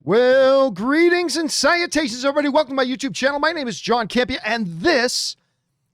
Well, greetings and salutations, everybody. Welcome to my YouTube channel. My name is John Campea, and this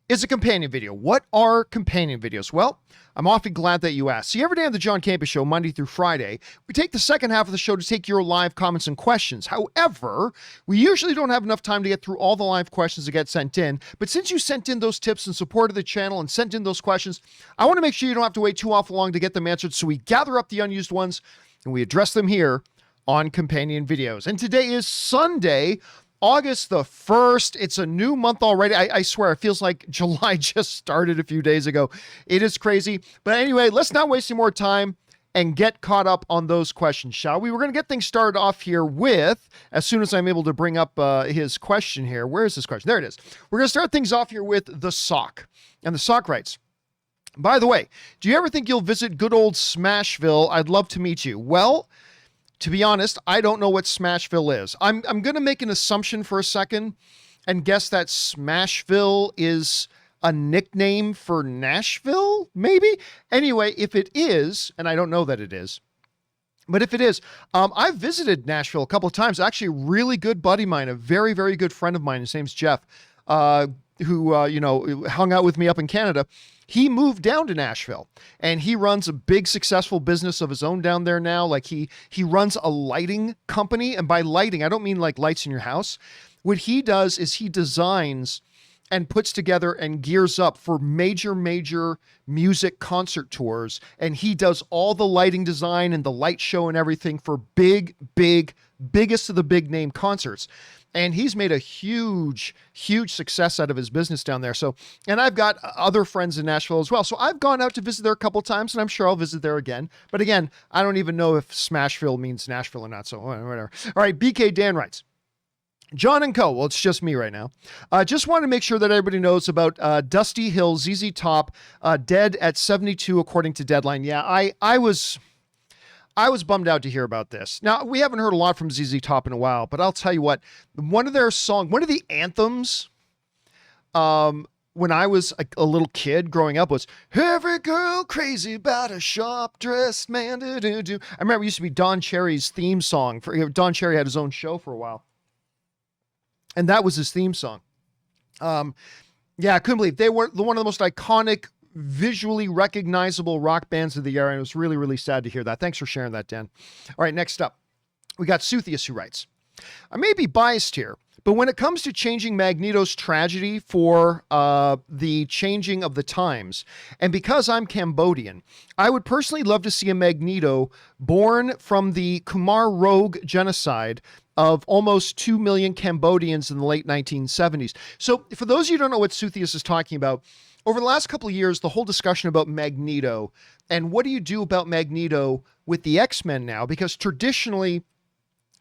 is a companion video. What are companion videos? Well, I'm awfully glad that you asked. See, every day on the John Campea Show, Monday through Friday, we take the second half of the show to take your live comments and questions. However, we usually don't have enough time to get through all the live questions that get sent in. But since you sent in those tips and supported the channel and sent in those questions, I want to make sure you don't have to wait too awful long to get them answered. So we gather up the unused ones and we address them here on companion videos. And today is Sunday, August the 1st. It's a new month already. I swear, it feels like July just started a few days ago. It is crazy. But anyway, let's not waste any more time and get caught up on those questions, shall we? We're going to get things started off here with, as soon as I'm able to bring up his question here. Where is this question? There it is. We're going to start things off here with the sock. And the sock writes, by the way, do you ever think you'll visit good old Smashville? I'd love to meet you. Well, to be honest, I don't know what Smashville is. I'm going to make an assumption for a second and guess that Smashville is a nickname for Nashville, maybe? Anyway, if it is, and I don't know that it is, but if it is, I've visited Nashville a couple of times. Actually, a really good buddy of mine, a very, very good friend of mine, his name's Jeff, who hung out with me up in Canada. He moved down to Nashville and he runs a big successful business of his own down there now. Like he runs a lighting company, and by lighting, I don't mean like lights in your house. What he does is he designs and puts together and gears up for major music concert tours. And he does all the lighting design and the light show and everything for biggest of the big name concerts. And he's made a huge success out of his business down there. So, and I've got other friends in Nashville as well. So I've gone out to visit there a couple of times, and I'm sure I'll visit there again. But again, I don't even know if Smashville means Nashville or not. So whatever. All right. BK Dan writes, John and Co. Well, it's just me right now. Just want to make sure that everybody knows about Dusty Hill, ZZ Top, dead at 72, according to Deadline. Yeah, I was bummed out to hear about this. Now, we haven't heard a lot from ZZ Top in a while, but I'll tell you what, one of the anthems, when I was a little kid growing up was, every girl crazy about a sharp-dressed man, do-do-do. I remember it used to be Don Cherry's theme song. Don Cherry had his own show for a while, and that was his theme song. Yeah, I couldn't believe they were one of the most iconic, visually recognizable rock bands of the era, and it was really sad to hear that. Thanks for sharing that, Dan. All right, next up, we got Suthius, who writes, I may be biased here, but when it comes to changing Magneto's tragedy for the changing of the times, and because I'm Cambodian, I would personally love to see a Magneto born from the Khmer Rouge genocide of almost 2 million Cambodians in the late 1970s. So for those of you who don't know what Suthius is talking about, over the last couple of years, the whole discussion about Magneto and what do you do about Magneto with the X-Men now? Because traditionally,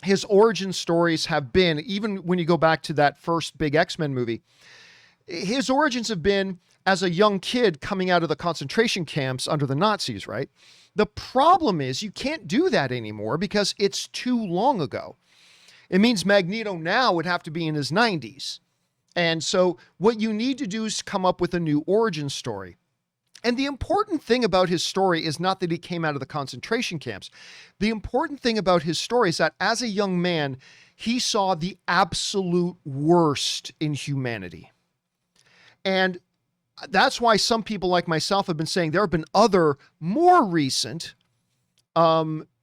his origin stories have been, even when you go back to that first big X-Men movie, his origins have been as a young kid coming out of the concentration camps under the Nazis, right? The problem is you can't do that anymore because it's too long ago. It means Magneto now would have to be in his 90s. And so what you need to do is come up with a new origin story. And the important thing about his story is not that he came out of the concentration camps. The important thing about his story is that as a young man, he saw the absolute worst in humanity. And that's why some people like myself have been saying there have been other more recent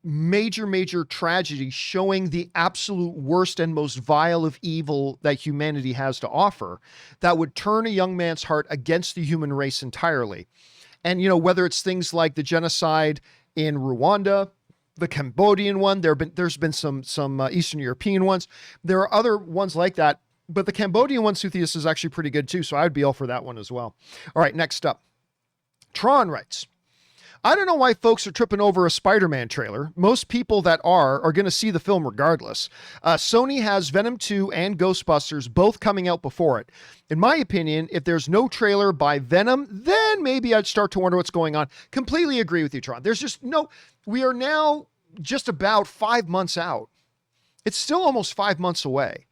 major tragedy showing the absolute worst and most vile of evil that humanity has to offer that would turn a young man's heart against the human race entirely. And, you know, whether it's things like the genocide in Rwanda, the Cambodian one, there's been some Eastern European ones. There are other ones like that, but the Cambodian one, Suthius, is actually pretty good too. So I'd be all for that one as well. All right, next up, Tron writes, I don't know why folks are tripping over a Spider-Man trailer. Most people that are going to see the film regardless. Sony has Venom 2 and Ghostbusters both coming out before it. In my opinion, if there's no trailer by Venom, then maybe I'd start to wonder what's going on. Completely agree with you, Tron. There's just we are now just about 5 months out. It's still almost 5 months away.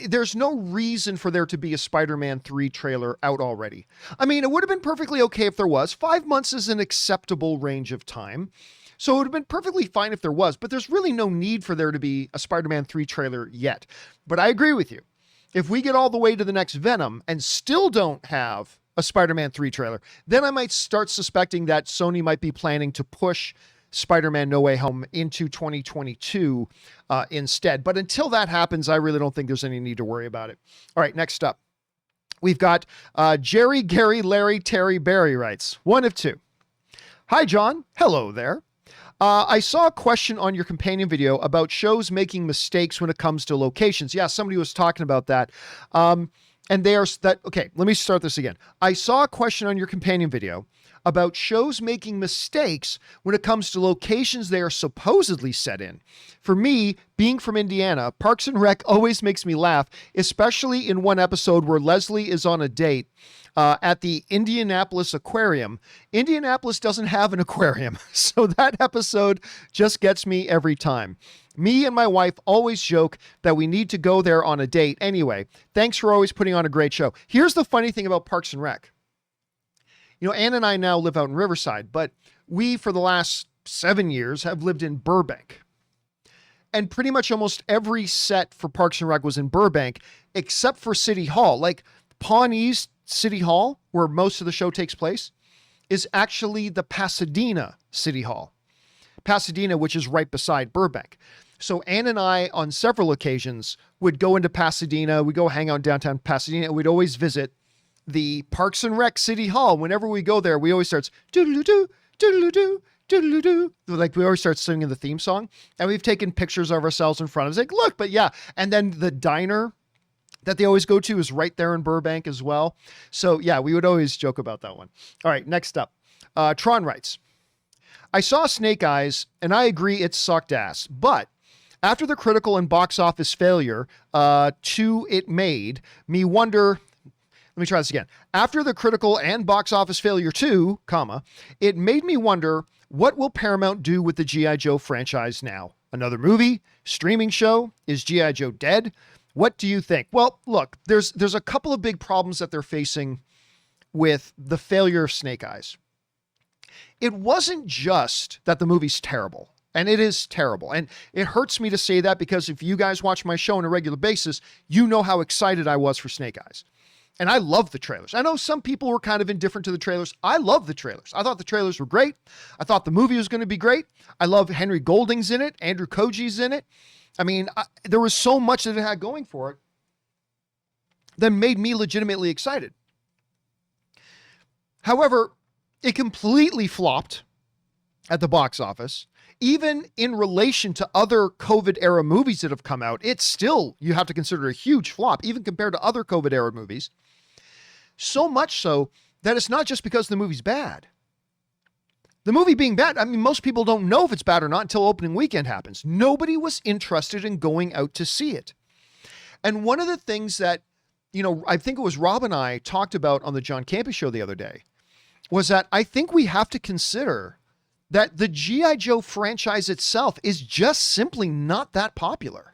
There's no reason for there to be a Spider-Man 3 trailer out already. I mean, it would have been perfectly okay if there was. 5 months is an acceptable range of time. So it would have been perfectly fine if there was, but there's really no need for there to be a Spider-Man 3 trailer yet. But I agree with you. If we get all the way to the next Venom and still don't have a Spider-Man 3 trailer, then I might start suspecting that Sony might be planning to push Spider-Man No Way Home into 2022 instead. But until that happens, I really don't think there's any need to worry about it. All right, next up. We've got Jerry, Gary, Larry, Terry, Barry writes, one of two. Hi, John. Hello there. I saw a question on your companion video about shows making mistakes when it comes to locations. Yeah, somebody was talking about that. Okay, let me start this again. I saw a question on your companion video about shows making mistakes when it comes to locations they are supposedly set in. For me, being from Indiana, Parks and Rec always makes me laugh, especially in one episode where Leslie is on a date at the Indianapolis Aquarium. Indianapolis doesn't have an aquarium, so that episode just gets me every time. Me and my wife always joke that we need to go there on a date. Anyway, thanks for always putting on a great show. Here's the funny thing about Parks and Rec. You know, Ann and I now live out in Riverside, but we, for the last 7 years, have lived in Burbank. And pretty much almost every set for Parks and Rec was in Burbank, except for City Hall. Like Pawnee's City Hall, where most of the show takes place, is actually the Pasadena City Hall. Pasadena, which is right beside Burbank. So Ann and I, on several occasions, would go into Pasadena. We'd go hang out in downtown Pasadena, and we'd always visit the Parks and Rec City Hall. Whenever we go there, we always start doodle-doo, doodle-doo, doodle-doo. Like we always start singing the theme song, and we've taken pictures of ourselves in front of us. Like, look, but yeah. And then the diner that they always go to is right there in Burbank as well. So yeah, we would always joke about that one. All right, next up. Tron writes, I saw Snake Eyes, and I agree it sucked ass, but after the critical and box office failure it made me wonder. Let me try this again. After the critical and box office failure too, it made me wonder, what will Paramount do with the G.I. Joe franchise now? Another movie? Streaming show? Is G.I. Joe dead? What do you think? Well, look, there's a couple of big problems that they're facing with the failure of Snake Eyes. It wasn't just that the movie's terrible, and it is terrible. And it hurts me to say that because if you guys watch my show on a regular basis, you know how excited I was for Snake Eyes. And I love the trailers. I know some people were kind of indifferent to the trailers. I love the trailers. I thought the trailers were great. I thought the movie was going to be great. I love Henry Golding's in it. Andrew Koji's in it. I mean, there was so much that it had going for it that made me legitimately excited. However, it completely flopped at the box office. Even in relation to other COVID era movies that have come out, it's still, you have to consider a huge flop, even compared to other COVID era movies. So much so that it's not just because the movie's bad. The movie being bad, I mean, most people don't know if it's bad or not until opening weekend happens. Nobody was interested in going out to see it. And one of the things that, you know, I think it was Rob and I talked about on the John Campea Show the other day was that I think we have to consider that the G.I. Joe franchise itself is just simply not that popular.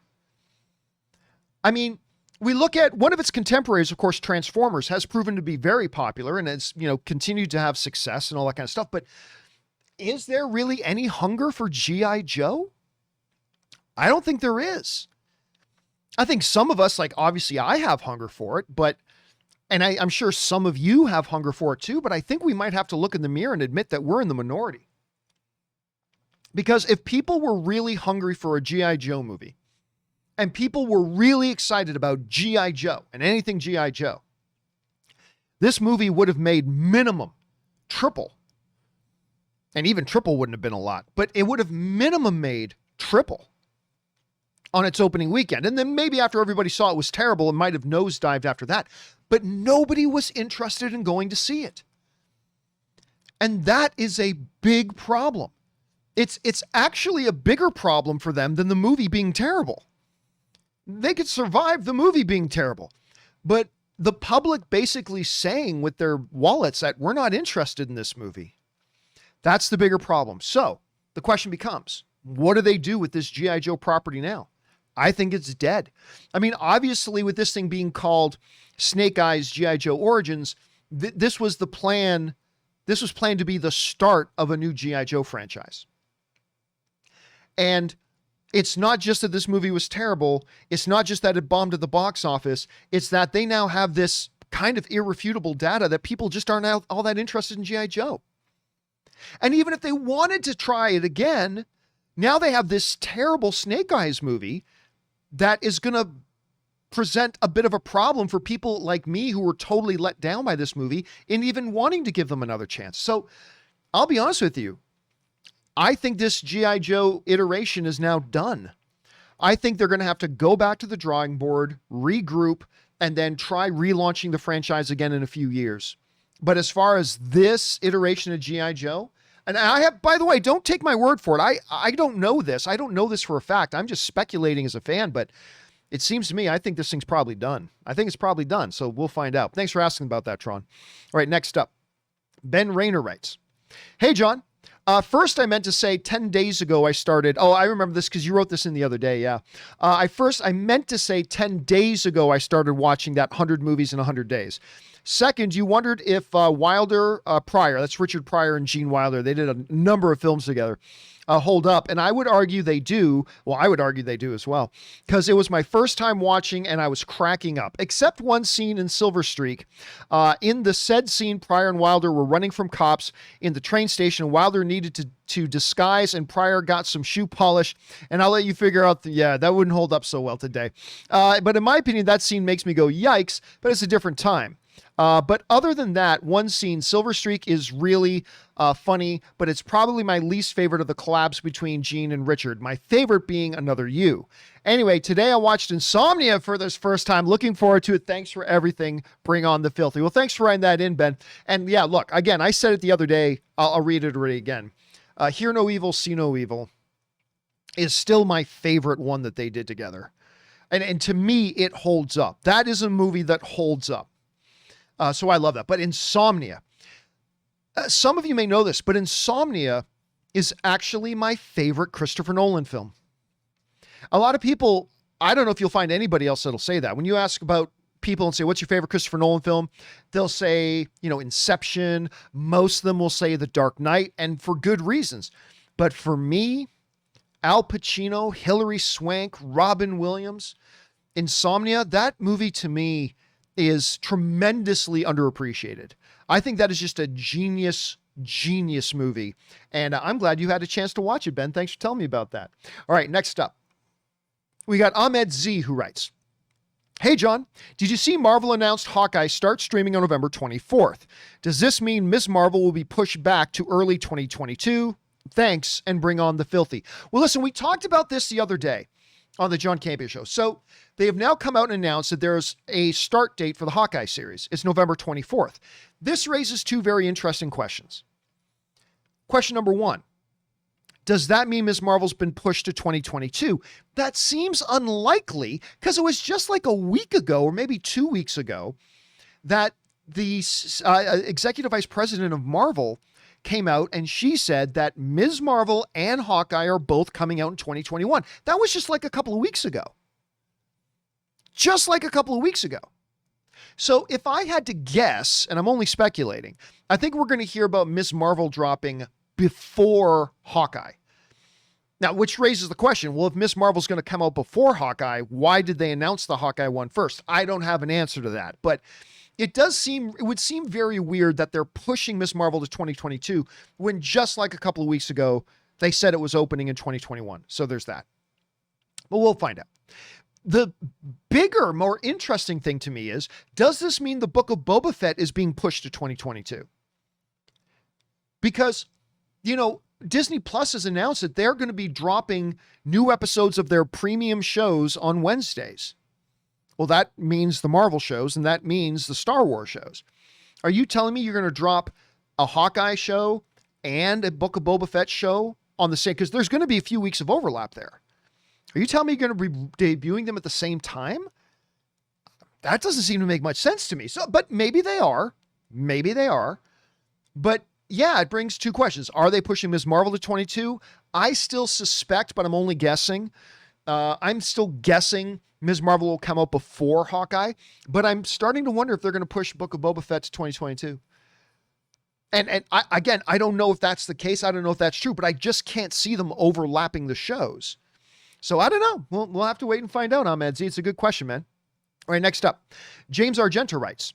I mean, we look at one of its contemporaries, of course, Transformers, has proven to be very popular and has, you know, continued to have success and all that kind of stuff. But is there really any hunger for G.I. Joe? I don't think there is. I think some of us, like, obviously I have hunger for it, but, and I'm sure some of you have hunger for it too, but I think we might have to look in the mirror and admit that we're in the minority. Because if people were really hungry for a G.I. Joe movie, and people were really excited about G.I. Joe and anything G.I. Joe, this movie would have made minimum triple. And even triple wouldn't have been a lot, but it would have minimum made triple on its opening weekend. And then maybe after everybody saw it was terrible, it might have nosedived after that. But nobody was interested in going to see it. And that is a big problem. It's actually a bigger problem for them than the movie being terrible. They could survive the movie being terrible. But the public basically saying with their wallets that we're not interested in this movie. That's the bigger problem. So the question becomes, what do they do with this G.I. Joe property now? I think it's dead. I mean, obviously with this thing being called Snake Eyes G.I. Joe Origins, this was the plan. This was planned to be the start of a new G.I. Joe franchise. And it's not just that this movie was terrible. It's not just that it bombed at the box office. It's that they now have this kind of irrefutable data that people just aren't all that interested in G.I. Joe. And even if they wanted to try it again, now they have this terrible Snake Eyes movie that is going to present a bit of a problem for people like me who were totally let down by this movie in even wanting to give them another chance. So I'll be honest with you. I think this G.I. Joe iteration is now done. I think they're going to have to go back to the drawing board, regroup, and then try relaunching the franchise again in a few years. But as far as this iteration of G.I. Joe, and I have, by the way, don't take my word for it. I don't know this. I don't know this for a fact. I'm just speculating as a fan, but it seems to me, I think this thing's probably done. I think it's probably done. So we'll find out. Thanks for asking about that, Tron. All right, next up, Ben Rayner writes, "Hey, John. First, I meant to say 10 days ago I started. Oh, I remember this because you wrote this in the other day. Yeah. I meant to say 10 days ago I started watching that 100 movies in 100 days. Second, you wondered if Wilder, Pryor, that's Richard Pryor and Gene Wilder, they did a number of films together, hold up. And I would argue they do. Well, I would argue they do as well, because it was my first time watching and I was cracking up, except one scene in Silver Streak. In the said scene, Pryor and Wilder were running from cops in the train station. Wilder needed to disguise and Pryor got some shoe polish. And I'll let you figure out, that wouldn't hold up so well today. But in my opinion, that scene makes me go, yikes, but it's a different time. But other than that, one scene, Silver Streak, is really funny, but it's probably my least favorite of the collabs between Gene and Richard. My favorite being Another You. Anyway, today I watched Insomnia for this first time. Looking forward to it. Thanks for everything. Bring on the filthy. Well, thanks for writing that in, Ben. And yeah, look, again, I said it the other day. I'll read it again. Hear No Evil, See No Evil is still my favorite one that they did together. And to me, it holds up. That is a movie that holds up. So I love that. But Insomnia, some of you may know this, but Insomnia is actually my favorite Christopher Nolan film. A lot of people, I don't know if you'll find anybody else that'll say that. When you ask about people and say, what's your favorite Christopher Nolan film? They'll say, Inception. Most of them will say The Dark Knight, and for good reasons. But for me, Al Pacino, Hilary Swank, Robin Williams, Insomnia, that movie to me is tremendously underappreciated. I think that is just a genius movie. And I'm glad you had a chance to watch it, Ben. Thanks for telling me about that. All right, next up, we got Ahmed Z, who writes, "Hey, John, did you see Marvel announced Hawkeye starts streaming on November 24th? Does this mean Ms. Marvel will be pushed back to early 2022? Thanks, and bring on the filthy." Well, listen, we talked about this the other day on the John Campea Show. So they have now come out and announced that there's a start date for the Hawkeye series. It's November 24th. This raises two very interesting questions. Question number one, does that mean Ms. Marvel's been pushed to 2022? That seems unlikely, because it was just like a week ago, or maybe 2 weeks ago, that the executive vice president of Marvel came out and she said that Ms. Marvel and Hawkeye are both coming out in 2021. That was just like a couple of weeks ago. Just like a couple of weeks ago. So if I had to guess, and I'm only speculating, I think we're going to hear about Ms. Marvel dropping before Hawkeye. Now, which raises the question, well, if Ms. Marvel's going to come out before Hawkeye, why did they announce the Hawkeye one first? I don't have an answer to that, but it would seem very weird that they're pushing Ms. Marvel to 2022 when just like a couple of weeks ago, they said it was opening in 2021. So there's that. But we'll find out. The bigger, more interesting thing to me is, does this mean the Book of Boba Fett is being pushed to 2022? Because, Disney Plus has announced that they're going to be dropping new episodes of their premium shows on Wednesdays. Well, that means the Marvel shows, and that means the Star Wars shows. Are you telling me you're going to drop a Hawkeye show and a Book of Boba Fett show on the same? Because there's going to be a few weeks of overlap there. Are you telling me you're going to be debuting them at the same time? That doesn't seem to make much sense to me. So, but maybe they are. Maybe they are. But yeah, it brings two questions. Are they pushing Ms. Marvel to 22? I still suspect, but I'm only guessing. I'm still guessing Ms. Marvel will come out before Hawkeye, but I'm starting to wonder if they're going to push Book of Boba Fett to 2022. Again, I don't know if that's the case. I don't know if that's true, but I just can't see them overlapping the shows. So I don't know. We'll have to wait and find out, Ahmed Z. It's a good question, man. All right, next up. James Argento writes,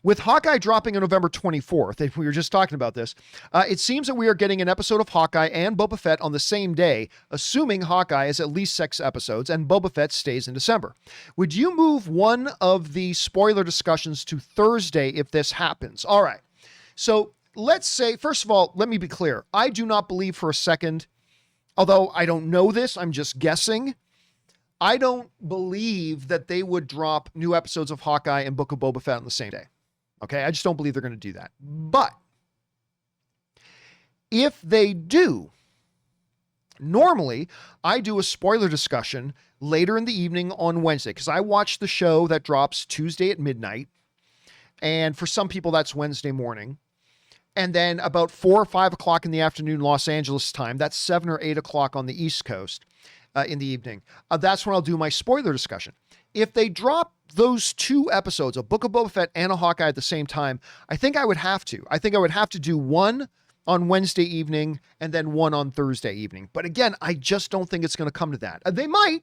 with Hawkeye dropping on November 24th, if we were just talking about this, it seems that we are getting an episode of Hawkeye and Boba Fett on the same day, assuming Hawkeye is at least 6 episodes and Boba Fett stays in December. Would you move one of the spoiler discussions to Thursday if this happens? All right. So let's say, first of all, let me be clear. I do not believe for a second, although I don't know this, I'm just guessing. I don't believe that they would drop new episodes of Hawkeye and Book of Boba Fett on the same day. Okay, I just don't believe they're going to do that. But if they do, normally I do a spoiler discussion later in the evening on Wednesday because I watch the show that drops Tuesday at midnight. And for some people, that's Wednesday morning. And then about 4 or 5 o'clock in the afternoon, Los Angeles time, that's 7 or 8 o'clock on the East Coast in the evening. That's when I'll do my spoiler discussion. If they drop those 2 episodes, a Book of Boba Fett and a Hawkeye at the same time, I think I would have to. I think I would have to do one on Wednesday evening and then one on Thursday evening. But again, I just don't think it's going to come to that. They might.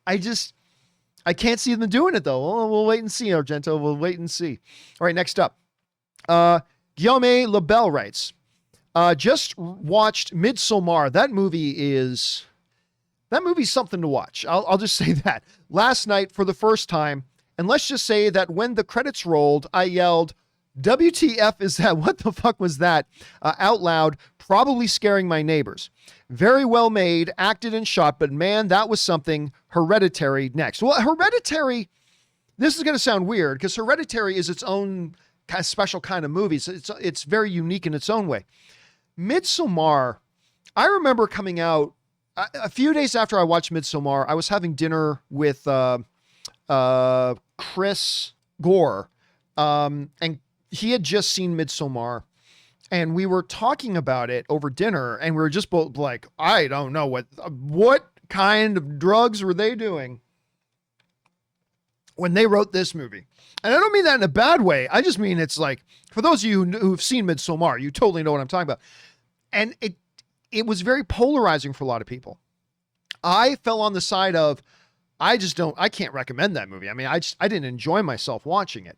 I can't see them doing it though. Oh, we'll wait and see, Argento. We'll wait and see. All right, next up. Guillaume Labelle writes, just watched MidSommar. That movie's something to watch. I'll just say that. Last night for the first time, and let's just say that when the credits rolled, I yelled, WTF is that? What the fuck was that? Out loud, probably scaring my neighbors. Very well made, acted and shot, but man, that was something. Hereditary next. Well, Hereditary, this is going to sound weird because Hereditary is its own kind of special kind of movie. It's very unique in its own way. MidSommar, I remember coming out a few days after I watched MidSommar. I was having dinner with Chris Gore, and he had just seen MidSommar, and we were talking about it over dinner, and we were just both like, I don't know what kind of drugs were they doing when they wrote this movie. And I don't mean that in a bad way. I just mean it's like, for those of you who've seen MidSommar, you totally know what I'm talking about. And it was very polarizing for a lot of people. I fell on the side of, I can't recommend that movie. I mean, I didn't enjoy myself watching it.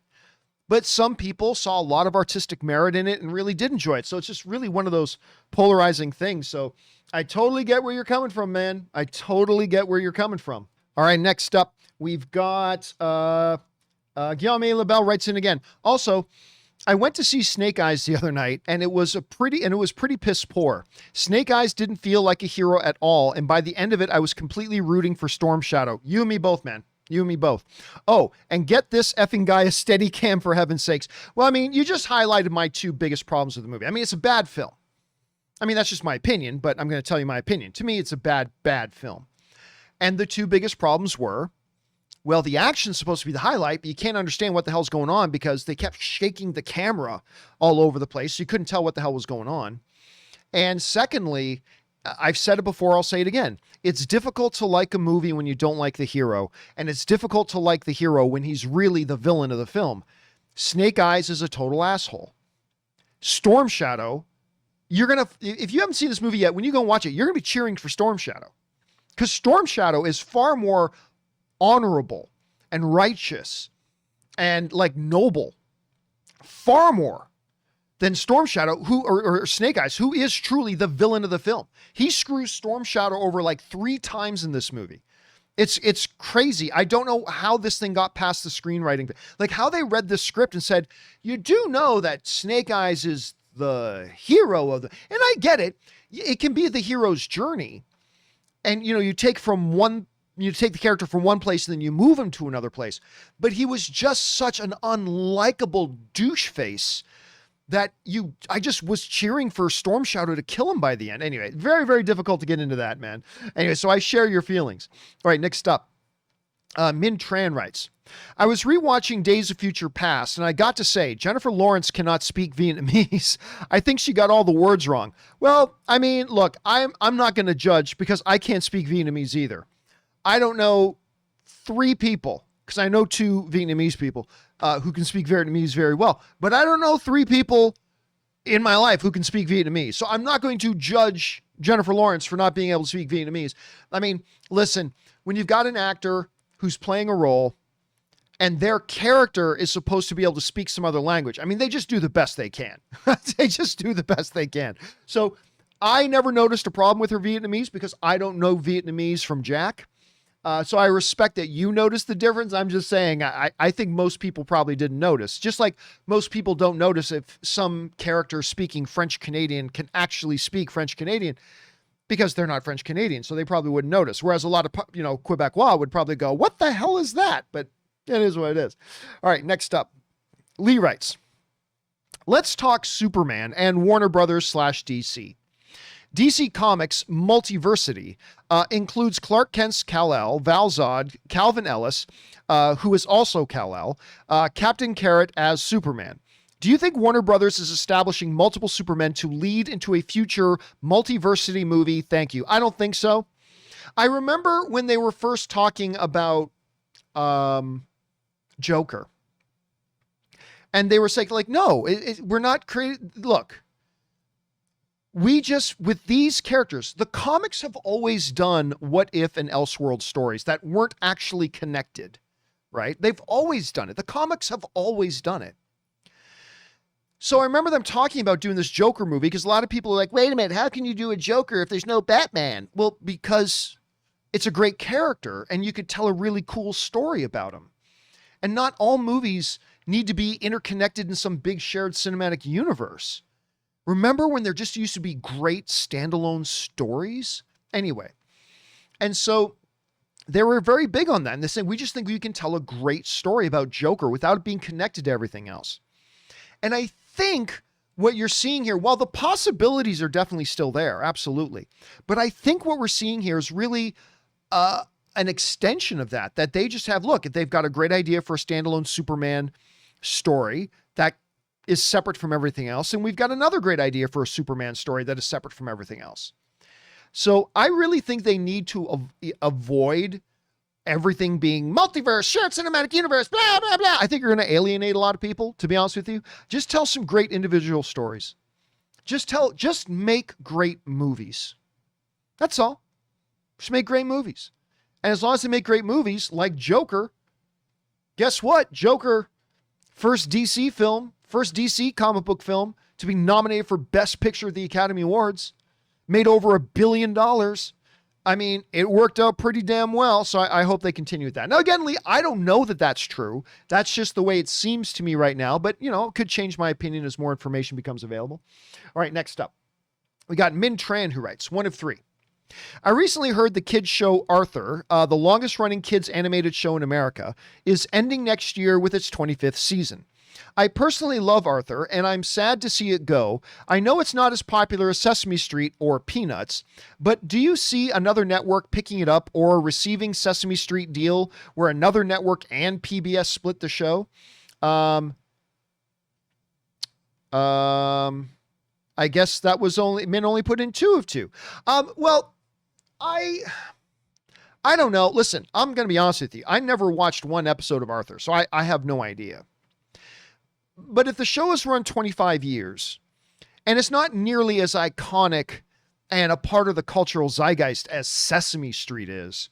But some people saw a lot of artistic merit in it and really did enjoy it. So it's just really one of those polarizing things. So I totally get where you're coming from, man. I totally get where you're coming from. All right, next up, we've got Guillaume Labelle writes in again. Also, I went to see Snake Eyes the other night, and it was pretty piss poor. Snake Eyes didn't feel like a hero at all, and by the end of it, I was completely rooting for Storm Shadow. You and me both, man. You and me both. Oh, and get this effing guy a steady cam for heaven's sakes. Well, I mean, you just highlighted my 2 biggest problems with the movie. I mean, it's a bad film. I mean, that's just my opinion, but I'm going to tell you my opinion. To me, it's a bad film. And the 2 biggest problems were, well, the action's supposed to be the highlight, but you can't understand what the hell's going on because they kept shaking the camera all over the place. So you couldn't tell what the hell was going on. And secondly, I've said it before, I'll say it again. It's difficult to like a movie when you don't like the hero, and it's difficult to like the hero when he's really the villain of the film. Snake Eyes is a total asshole. Storm Shadow, if you haven't seen this movie yet, when you go and watch it, you're going to be cheering for Storm Shadow. Because Storm Shadow is far more honorable and righteous and like noble, far more than Storm Shadow, or Snake Eyes, who is truly the villain of the film. He screws Storm Shadow over like 3 times in this movie. It's crazy. I don't know how this thing got past the screenwriting. Like how they read this script and said, you do know that Snake Eyes is the hero of the, and I get it. It can be the hero's journey. And, you take the character from one place and then you move him to another place. But he was just such an unlikable douche face that I just was cheering for Storm Shadow to kill him by the end. Anyway, very, very difficult to get into that, man. Anyway, so I share your feelings. All right, next up. Min Tran writes, I was rewatching Days of Future Past, and I got to say, Jennifer Lawrence cannot speak Vietnamese. I think she got all the words wrong. Well, I mean, look, I'm not going to judge because I can't speak Vietnamese either. I don't know 3 people, because I know 2 Vietnamese people who can speak Vietnamese very well, but I don't know 3 people in my life who can speak Vietnamese. So I'm not going to judge Jennifer Lawrence for not being able to speak Vietnamese. I mean, listen, when you've got an actor who's playing a role and their character is supposed to be able to speak some other language, I mean, they just do the best they can. They just do the best they can. So I never noticed a problem with her Vietnamese because I don't know Vietnamese from Jack. So I respect that you noticed the difference. I'm just saying, I think most people probably didn't notice. Just like most people don't notice if some character speaking French Canadian can actually speak French Canadian because they're not French Canadian. So they probably wouldn't notice. Whereas a lot of, Quebecois would probably go, what the hell is that? But it is what it is. All right, next up. Lee writes, let's talk Superman and Warner Brothers / DC. DC Comics Multiversity includes Clark Kent's Kal-El, Val-Zod, Calvin Ellis, who is also Kal-El, Captain Carrot as Superman. Do you think Warner Brothers is establishing multiple Supermen to lead into a future multiversity movie? Thank you. I don't think so. I remember when they were first talking about Joker. And they were saying, like, no, we're not creating... Look... with these characters, the comics have always done what if and Elseworld stories that weren't actually connected, right? They've always done it. The comics have always done it. So I remember them talking about doing this Joker movie because a lot of people are like, wait a minute, how can you do a Joker if there's no Batman? Well, because it's a great character and you could tell a really cool story about him. And not all movies need to be interconnected in some big shared cinematic universe. Remember when there just used to be great standalone stories? Anyway, and so they were very big on that. And they said, we just think we can tell a great story about Joker without it being connected to everything else. And I think what you're seeing here, while the possibilities are definitely still there, absolutely. But I think what we're seeing here is really an extension of that they just have, look, they've got a great idea for a standalone Superman story that is separate from everything else. And we've got another great idea for a Superman story that is separate from everything else. So I really think they need to avoid everything being multiverse, shared cinematic universe, blah, blah, blah. I think you're going to alienate a lot of people, to be honest with you. Just tell some great individual stories. Just make great movies. That's all. Just make great movies. And as long as they make great movies like Joker, guess what? Joker, first DC comic book film to be nominated for Best Picture at the Academy Awards, made over $1 billion. I mean, it worked out pretty damn well, so I hope they continue with that. Now, again, Lee, I don't know that that's true. That's just the way it seems to me right now, but, it could change my opinion as more information becomes available. All right, next up. We got Min Tran, who writes, 1 of 3. I recently heard the kids show Arthur, the longest running kids animated show in America, is ending next year with its 25th season. I personally love Arthur, and I'm sad to see it go. I know it's not as popular as Sesame Street or Peanuts, but do you see another network picking it up or receiving Sesame Street deal where another network and PBS split the show? I guess that was only put in 2 of 2. Well, I don't know. Listen, I'm going to be honest with you. I never watched one episode of Arthur, so I have no idea. But if the show has run 25 years and it's not nearly as iconic and a part of the cultural zeitgeist as Sesame Street is,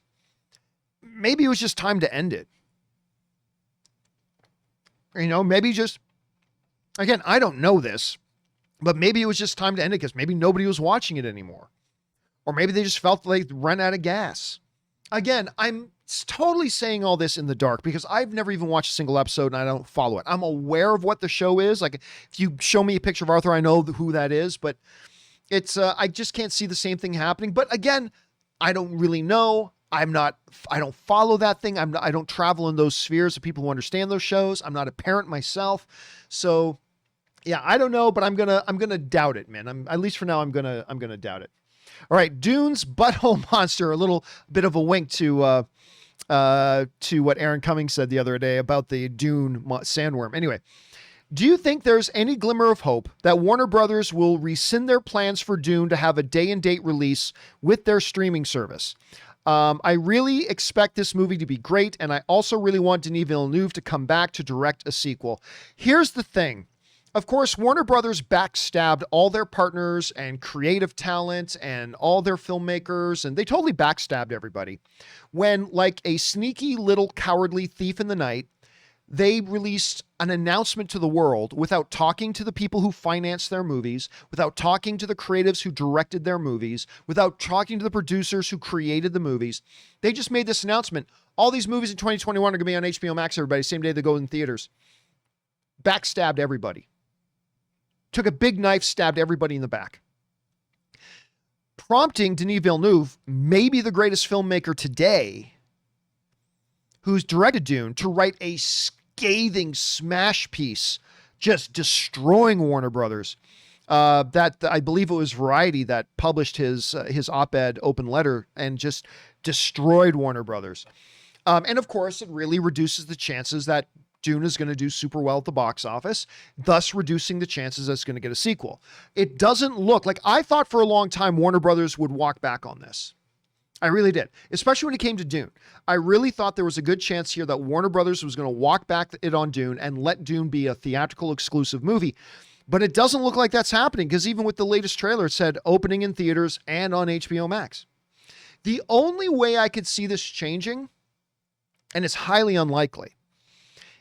maybe it was just time to end it. Maybe just, again, I don't know this, but maybe it was just time to end it because maybe nobody was watching it anymore. Or maybe they just felt like run out of gas. Again, I'm totally saying all this in the dark because I've never even watched a single episode and I don't follow it. I'm aware of what the show is. Like if you show me a picture of Arthur, I know who that is, but it's, I just can't see the same thing happening. But again, I don't really know. I don't follow that thing. I don't travel in those spheres of people who understand those shows. I'm not a parent myself. So yeah, I don't know, but I'm going to doubt it, man. At least for now, I'm going to doubt it. All right. Dune's Butthole Monster, a little bit of a wink to what Aaron Cummings said the other day about the Dune sandworm. Anyway, do you think there's any glimmer of hope that Warner Brothers will rescind their plans for Dune to have a day and date release with their streaming service? I really expect this movie to be great. And I also really want Denis Villeneuve to come back to direct a sequel. Here's the thing. Of course, Warner Brothers backstabbed all their partners and creative talent and all their filmmakers, and they totally backstabbed everybody. When, like a sneaky little cowardly thief in the night, they released an announcement to the world without talking to the people who financed their movies, without talking to the creatives who directed their movies, without talking to the producers who created the movies. They just made this announcement. All these movies in 2021 are going to be on HBO Max, everybody, same day they go in theaters. Backstabbed everybody. Took a big knife, stabbed everybody in the back. Prompting Denis Villeneuve, maybe the greatest filmmaker today, who's directed Dune, to write a scathing smash piece, just destroying Warner Brothers. That I believe it was Variety that published his op-ed open letter and just destroyed Warner Brothers. And of course, it really reduces the chances that Dune is going to do super well at the box office, thus reducing the chances that it's going to get a sequel. It doesn't look like, I thought for a long time Warner Brothers would walk back on this. I really did, especially when it came to Dune. I really thought there was a good chance here that Warner Brothers was going to walk back it on Dune and let Dune be a theatrical exclusive movie. But it doesn't look like that's happening, because even with the latest trailer, it said opening in theaters and on HBO Max. The only way I could see this changing, and it's highly unlikely,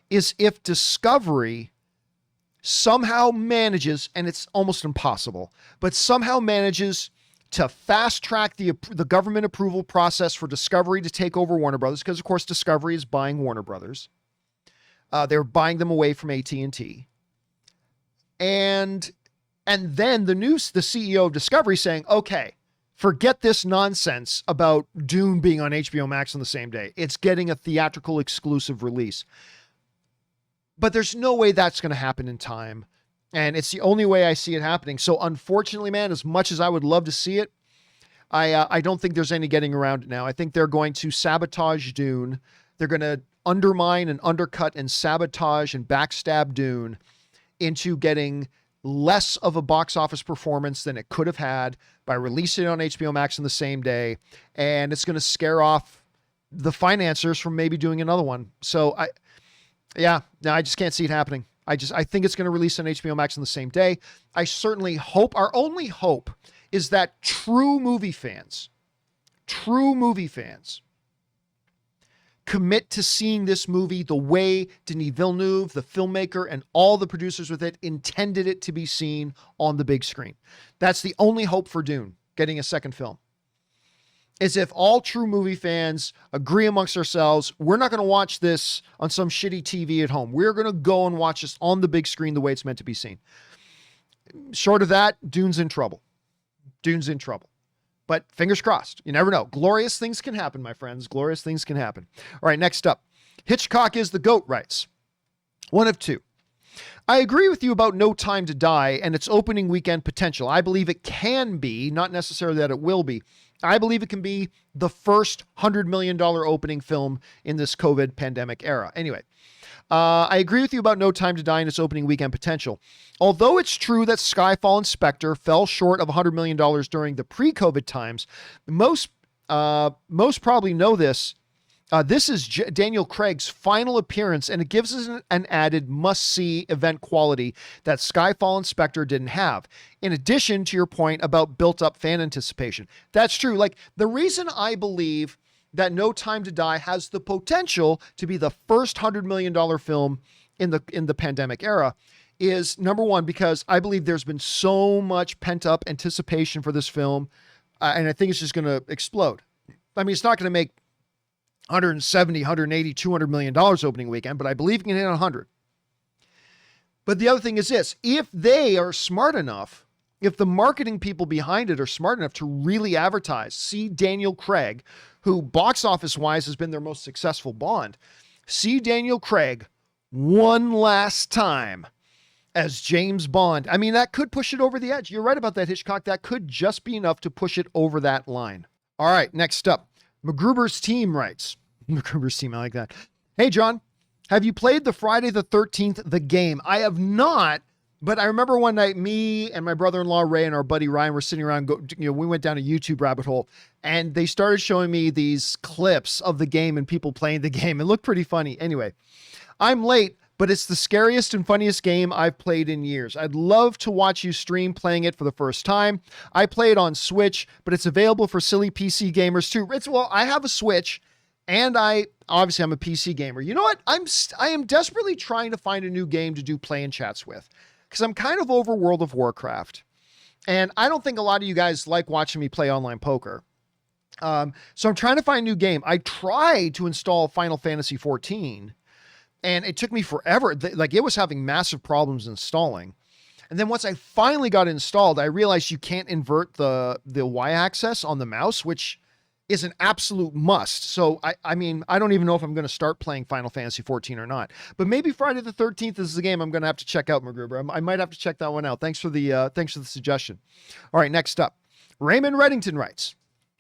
is if Discovery somehow manages, and it's almost impossible, but somehow manages to fast track the government approval process for Discovery to take over Warner Brothers, because of course Discovery is buying Warner Brothers. They're buying them away from AT&T. And then the CEO of Discovery saying, okay, forget this nonsense about Dune being on HBO Max on the same day. It's getting a theatrical exclusive release. But there's no way that's going to happen in time. And it's the only way I see it happening. So unfortunately, man, as much as I would love to see it, I don't think there's any getting around it now. I think they're going to sabotage Dune. They're going to undermine and undercut and sabotage and backstab Dune into getting less of a box office performance than it could have had by releasing it on HBO Max in the same day. And it's going to scare off the financiers from maybe doing another one. So I just can't see it happening. I think it's going to release on HBO Max on the same day. I certainly hope, our only hope is that true movie fans commit to seeing this movie the way Denis Villeneuve, the filmmaker, and all the producers with it intended it to be seen on the big screen. That's the only hope for Dune getting a second film. Is if all true movie fans agree amongst ourselves, we're not going to watch this on some shitty TV at home. We're going to go and watch this on the big screen the way it's meant to be seen. Short of that, Dune's in trouble. Dune's in trouble. But fingers crossed. You never know. Glorious things can happen, my friends. Glorious things can happen. All right, next up. Hitchcock is the GOAT writes. One of two. I agree with you about No Time to Die and its opening weekend potential. I believe it can be, not necessarily that it will be. I believe it can be the first $100 million opening film in this COVID pandemic era. Anyway, I agree with you about No Time to Die and its opening weekend potential. Although it's true that Skyfall and Spectre fell short of $100 million during the pre-COVID times, most probably know this. This is Daniel Craig's final appearance, and it gives us an added must-see event quality that Skyfall and Spectre didn't have. In addition to your point about built-up fan anticipation. That's true. Like, the reason I believe that No Time to Die has the potential to be the first $100 million film in the pandemic era is, number one, because I believe there's been so much pent-up anticipation for this film, and I think it's just going to explode. I mean, it's not going to make 170, 180, $200 million opening weekend, but I believe it can hit 100. But the other thing is this, if they are smart enough, if the marketing people behind it are smart enough to really advertise, see Daniel Craig, who box office wise has been their most successful Bond, see Daniel Craig one last time as James Bond. I mean, that could push it over the edge. You're right about that, Hitchcock. That could just be enough to push it over that line. All right, next up. MacGruber's team writes. MacGruber's team, I like that. Hey, John, have you played the Friday the 13th, the game? I have not, but I remember one night me and my brother-in-law Ray and our buddy Ryan were sitting around, we went down a YouTube rabbit hole, and they started showing me these clips of the game and people playing the game. It looked pretty funny. Anyway, I'm late, but it's the scariest and funniest game I've played in years. I'd love to watch you stream playing it for the first time. I play it on Switch, but it's available for silly PC gamers too. Well, I have a Switch, and I'm a PC gamer. You know what? I am desperately trying to find a new game to do play and chats with, because I'm kind of over World of Warcraft. And I don't think a lot of you guys like watching me play online poker. So I'm trying to find a new game. I tried to install Final Fantasy 14, and it took me forever. Like, it was having massive problems installing. And then once I finally got it installed, I realized you can't invert the Y-axis on the mouse, which is an absolute must. So I mean, I don't even know if I'm going to start playing Final Fantasy 14 or not, but maybe Friday the 13th is the game I'm going to have to check out, MacGruber. I might have to check that one out. Thanks for the suggestion. All right, next up, Raymond Reddington writes,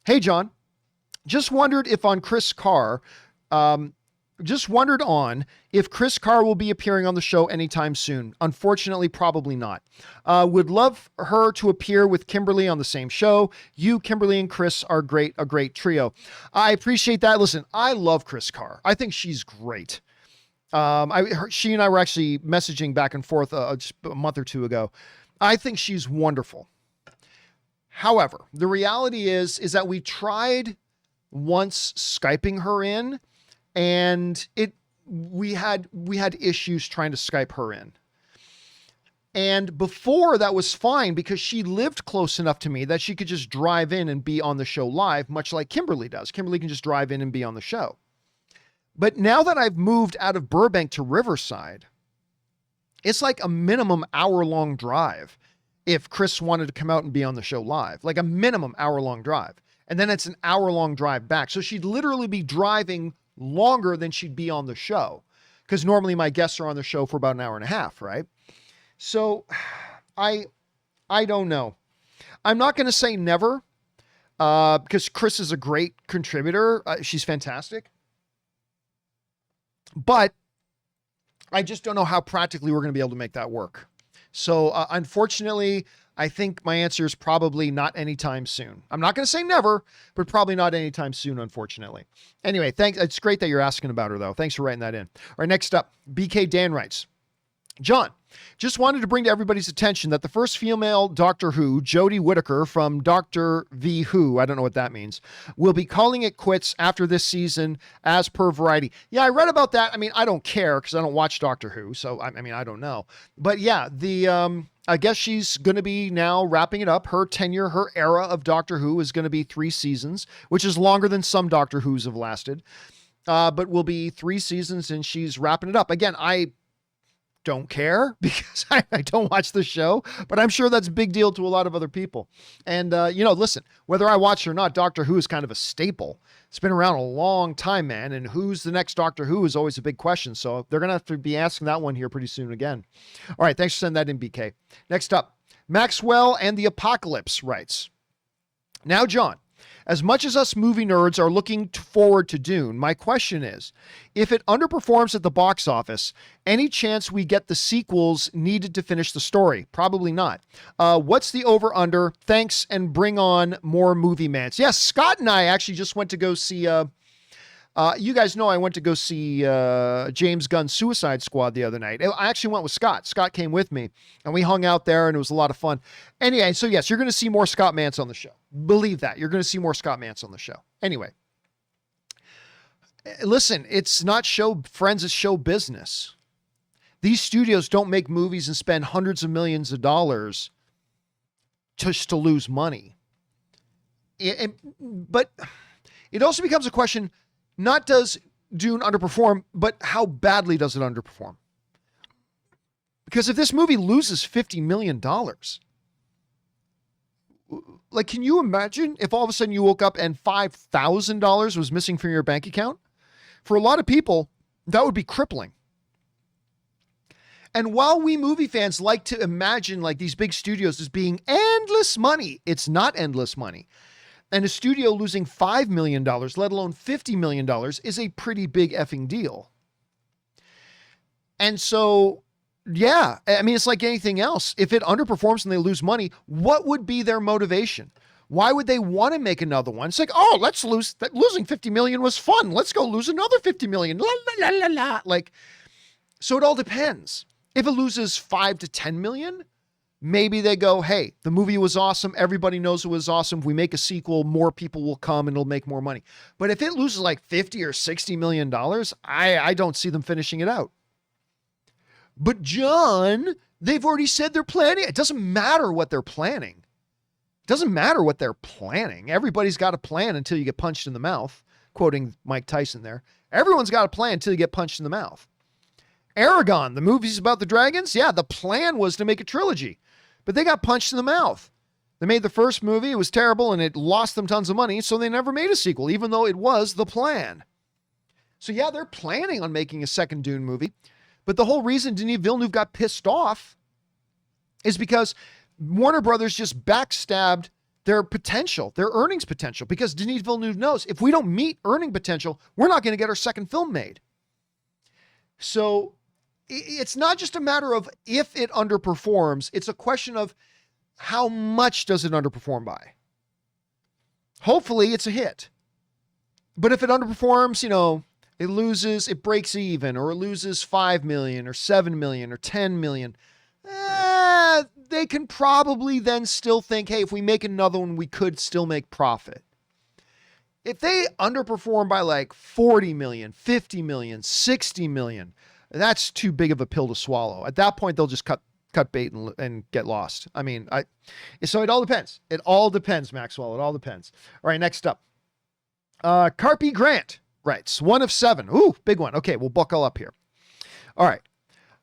"Hey, John, just wondered if Chris Carr will be appearing on the show anytime soon. Unfortunately, probably not. Would love her to appear with Kimberly on the same show. You, Kimberly, and Chris are a great trio." I appreciate that. Listen, I love Chris Carr. I think she's great. She and I were actually messaging back and forth just a month or two ago. I think she's wonderful. However, the reality is that we tried once Skyping her in, and we had issues trying to Skype her in. And before, that was fine because she lived close enough to me that she could just drive in and be on the show live, much like Kimberly does. Kimberly can just drive in and be on the show. But now that I've moved out of Burbank to Riverside, it's like a minimum hour-long drive if Chris wanted to come out and be on the show live, like a minimum hour-long drive. And then it's an hour-long drive back. So she'd literally be driving longer than she'd be on the show, because normally my guests are on the show for about an hour and a half, right? So I don't know. I'm not going to say never, because Chris is a great contributor. She's fantastic. But I just don't know how practically we're going to be able to make that work. So unfortunately, I think my answer is probably not anytime soon. I'm not going to say never, but probably not anytime soon, unfortunately. Anyway, thanks. It's great that you're asking about her, though. Thanks for writing that in. All right, next up, BK Dan writes, "John, just wanted to bring to everybody's attention that the first female Doctor Who, Jodie Whittaker from Doctor V Who, I don't know what that means, will be calling it quits after this season as per Variety." Yeah, I read about that. I mean, I don't care because I don't watch Doctor Who, so I mean, I don't know. But yeah, I guess she's going to be now wrapping it up. Her tenure, her era of Doctor Who is going to be 3 seasons, which is longer than some Doctor Who's have lasted, but will be 3 seasons, and she's wrapping it up. Again, I don't care because I don't watch the show, but I'm sure that's a big deal to a lot of other people. And, listen, whether I watch it or not, Doctor Who is kind of a staple. It's been around a long time, man. And who's the next Doctor Who is always a big question. So they're going to have to be asking that one here pretty soon again. All right. Thanks for sending that in, BK. Next up, Maxwell and the Apocalypse writes, "Now, John, as much as us movie nerds are looking forward to Dune, my question is, if it underperforms at the box office, any chance we get the sequels needed to finish the story? Probably not. What's the over-under? Thanks, and bring on more movie mans." Yes, Scott and I actually just went to go see... you guys know I went to go see James Gunn's Suicide Squad the other night. I actually went with Scott. Scott came with me, and we hung out there, and it was a lot of fun. Anyway, so yes, you're going to see more Scott Mance on the show. Believe that. You're going to see more Scott Mance on the show. Anyway, listen, it's not show friends, it's show business. These studios don't make movies and spend hundreds of millions of dollars just to lose money. But it also becomes a question, not does Dune underperform, but how badly does it underperform? Because if this movie loses $50 million, like, can you imagine if all of a sudden you woke up and $5,000 was missing from your bank account? For a lot of people, that would be crippling. And while we movie fans like to imagine like these big studios as being endless money, it's not endless money. And a studio losing $5 million, let alone $50 million, is a pretty big effing deal. And so, yeah, I mean, it's like anything else. If it underperforms and they lose money, what would be their motivation? Why would they want to make another one? It's like, oh, losing $50 million was fun. Let's go lose another $50 million. La, la, la, la, la. Like, So it all depends. If it loses 5 to 10 million, maybe they go, hey, the movie was awesome. Everybody knows it was awesome. If we make a sequel, more people will come and it'll make more money. But if it loses like 50 or 60 million dollars, I don't see them finishing it out. But John, they've already said they're planning. It doesn't matter what they're planning. It doesn't matter what they're planning. Everybody's got a plan until you get punched in the mouth. Quoting Mike Tyson there. Everyone's got a plan until you get punched in the mouth. Aragon, the movie's about the dragons. Yeah, the plan was to make a trilogy, but they got punched in the mouth. They made the first movie. It was terrible and it lost them tons of money. So they never made a sequel, even though it was the plan. So yeah, they're planning on making a second Dune movie. But the whole reason Denis Villeneuve got pissed off is because Warner Brothers just backstabbed their potential, their earnings potential, because Denis Villeneuve knows if we don't meet earning potential, we're not going to get our second film made. So it's not just a matter of if it underperforms, it's a question of how much does it underperform by? Hopefully it's a hit. But if it underperforms, it loses, it breaks even, or it loses 5 million or 7 million or 10 million, they can probably then still think, hey, if we make another one, we could still make profit. If they underperform by like 40 million, 50 million, 60 million, that's too big of a pill to swallow. At that point, they'll just cut bait and get lost. So it all depends. It all depends, Maxwell. It all depends. All right, next up. Carpe Grant writes, 1 of 7. Ooh, big one. Okay, we'll buckle up here. All right.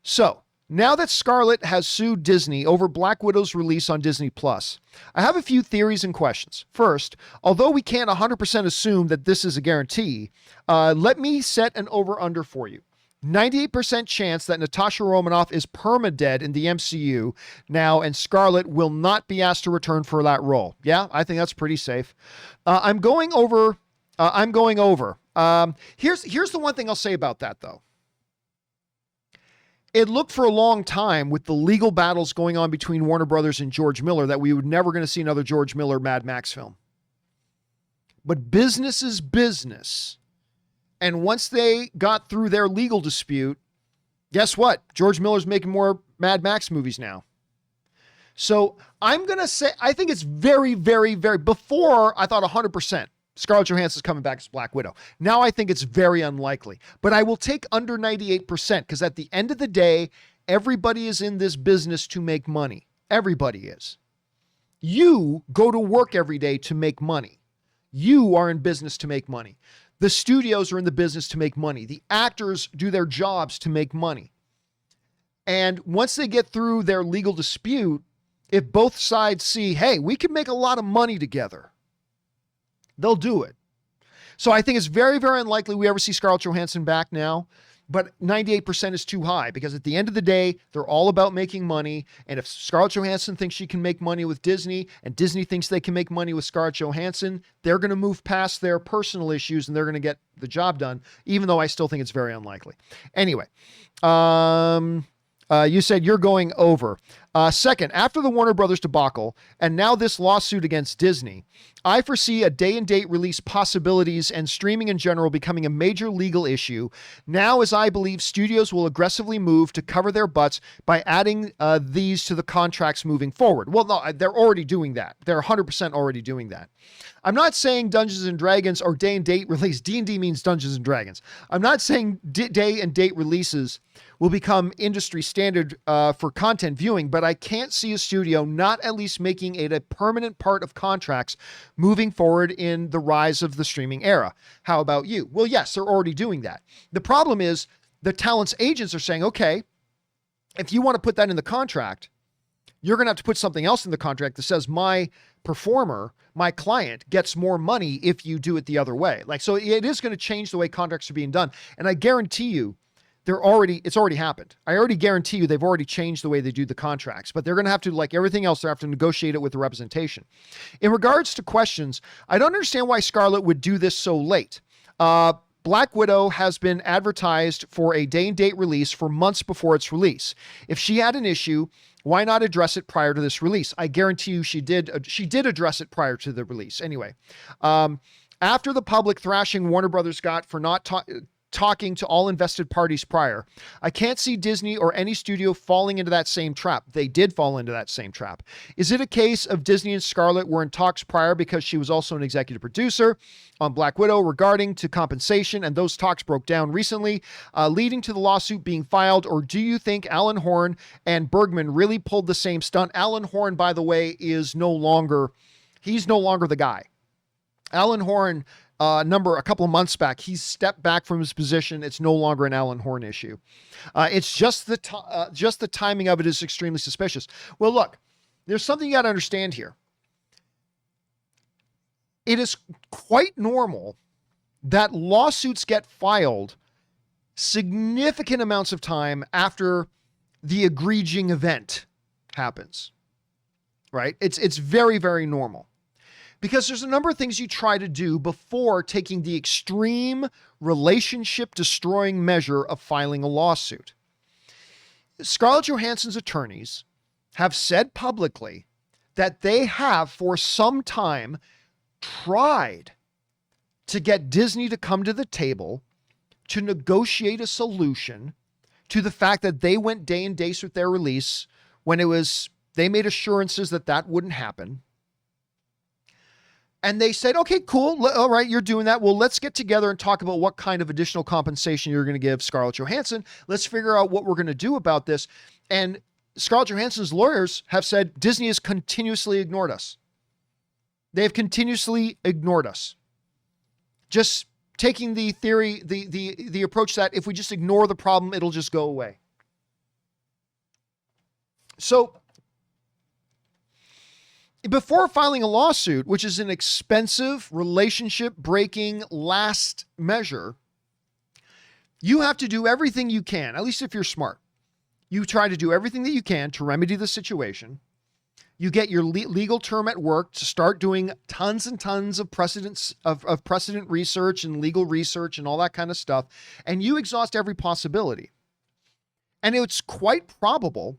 So now that Scarlett has sued Disney over Black Widow's release on Disney Plus, I have a few theories and questions. First, although we can't 100% assume that this is a guarantee, let me set an over-under for you. 98% chance that Natasha Romanoff is perma-dead in the MCU now, and Scarlett will not be asked to return for that role. Yeah, I think that's pretty safe. I'm going over. Here's the one thing I'll say about that, though. It looked for a long time with the legal battles going on between Warner Brothers and George Miller that we were never going to see another George Miller Mad Max film. But business is business. And once they got through their legal dispute, guess what? George Miller's making more Mad Max movies now. So I'm going to say, I think it's very, very, very, before I thought 100%. Scarlett Johansson's coming back as Black Widow. Now I think it's very unlikely, but I will take under 98% because at the end of the day, everybody is in this business to make money. Everybody is. You go to work every day to make money. You are in business to make money. The studios are in the business to make money. The actors do their jobs to make money. And once they get through their legal dispute, if both sides see, hey, we can make a lot of money together, they'll do it. So I think it's very, very unlikely we ever see Scarlett Johansson back now, but 98% is too high because at the end of the day, they're all about making money. And if Scarlett Johansson thinks she can make money with Disney and Disney thinks they can make money with Scarlett Johansson, they're going to move past their personal issues and they're going to get the job done, even though I still think it's very unlikely. Anyway, you said you're going over. Second, after the Warner Brothers debacle, and now this lawsuit against Disney, I foresee a day-and-date release possibilities and streaming in general becoming a major legal issue. Now, as I believe studios will aggressively move to cover their butts by adding these to the contracts moving forward. Well, no, they're already doing that. They're 100% already doing that. I'm not saying Dungeons and Dragons or day-and-date release. D&D means Dungeons and Dragons. I'm not saying day-and-date releases will become industry standard for content viewing, but I can't see a studio not at least making it a permanent part of contracts moving forward in the rise of the streaming era. How about you? Well, yes, they're already doing that. The problem is the talent's agents are saying, okay, if you want to put that in the contract, you're going to have to put something else in the contract that says my performer, my client gets more money if you do it the other way. So it is going to change the way contracts are being done. And I guarantee you, it's already happened. I already guarantee you they've already changed the way they do the contracts, but they're going to have to, like everything else, they have to negotiate it with the representation. In regards to questions, I don't understand why Scarlett would do this so late. Black Widow has been advertised for a day-and-date release for months before its release. If she had an issue, why not address it prior to this release? I guarantee you she did address it prior to the release. Anyway, after the public thrashing Warner Brothers got for not talking to all invested parties prior. I can't see Disney or any studio falling into that same trap. They did fall into that same trap. Is it a case of Disney and Scarlett were in talks prior because she was also an executive producer on Black Widow regarding to compensation, and those talks broke down recently, leading to the lawsuit being filed? Or do you think Alan Horn and Bergman really pulled the same stunt? Alan Horn, by the way, he's no longer the guy. Alan Horn, a couple of months back, he's stepped back from his position. It's no longer an Alan Horn issue. It's just the timing of it is extremely suspicious. Well, look, there's something you got to understand here. It is quite normal that lawsuits get filed significant amounts of time after the egregious event happens, right? It's very, very normal. Because there's a number of things you try to do before taking the extreme relationship-destroying measure of filing a lawsuit. Scarlett Johansson's attorneys have said publicly that they have, for some time, tried to get Disney to come to the table to negotiate a solution to the fact that they went day and date with their release when they made assurances that that wouldn't happen. And they said, okay, cool. All right, you're doing that. Well, let's get together and talk about what kind of additional compensation you're going to give Scarlett Johansson. Let's figure out what we're going to do about this. And Scarlett Johansson's lawyers have said Disney has continuously ignored us. They have continuously ignored us. Just taking the theory, the approach that if we just ignore the problem, it'll just go away. So before filing a lawsuit, which is an expensive, relationship-breaking last measure, you have to do everything you can, at least if you're smart. You try to do everything that you can to remedy the situation. You get your legal term at work to start doing tons and tons of precedent research and legal research and all that kind of stuff, and you exhaust every possibility. And it's quite probable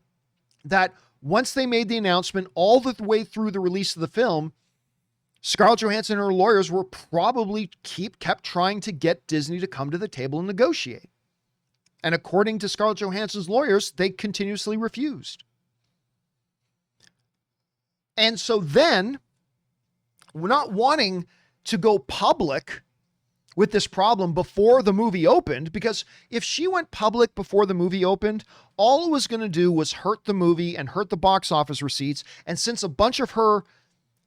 that once they made the announcement all the way through the release of the film, Scarlett Johansson and her lawyers were probably kept trying to get Disney to come to the table and negotiate. And according to Scarlett Johansson's lawyers, they continuously refused. And so then, not wanting to go public with this problem before the movie opened, because if she went public before the movie opened, all it was going to do was hurt the movie and hurt the box office receipts. And since a bunch of her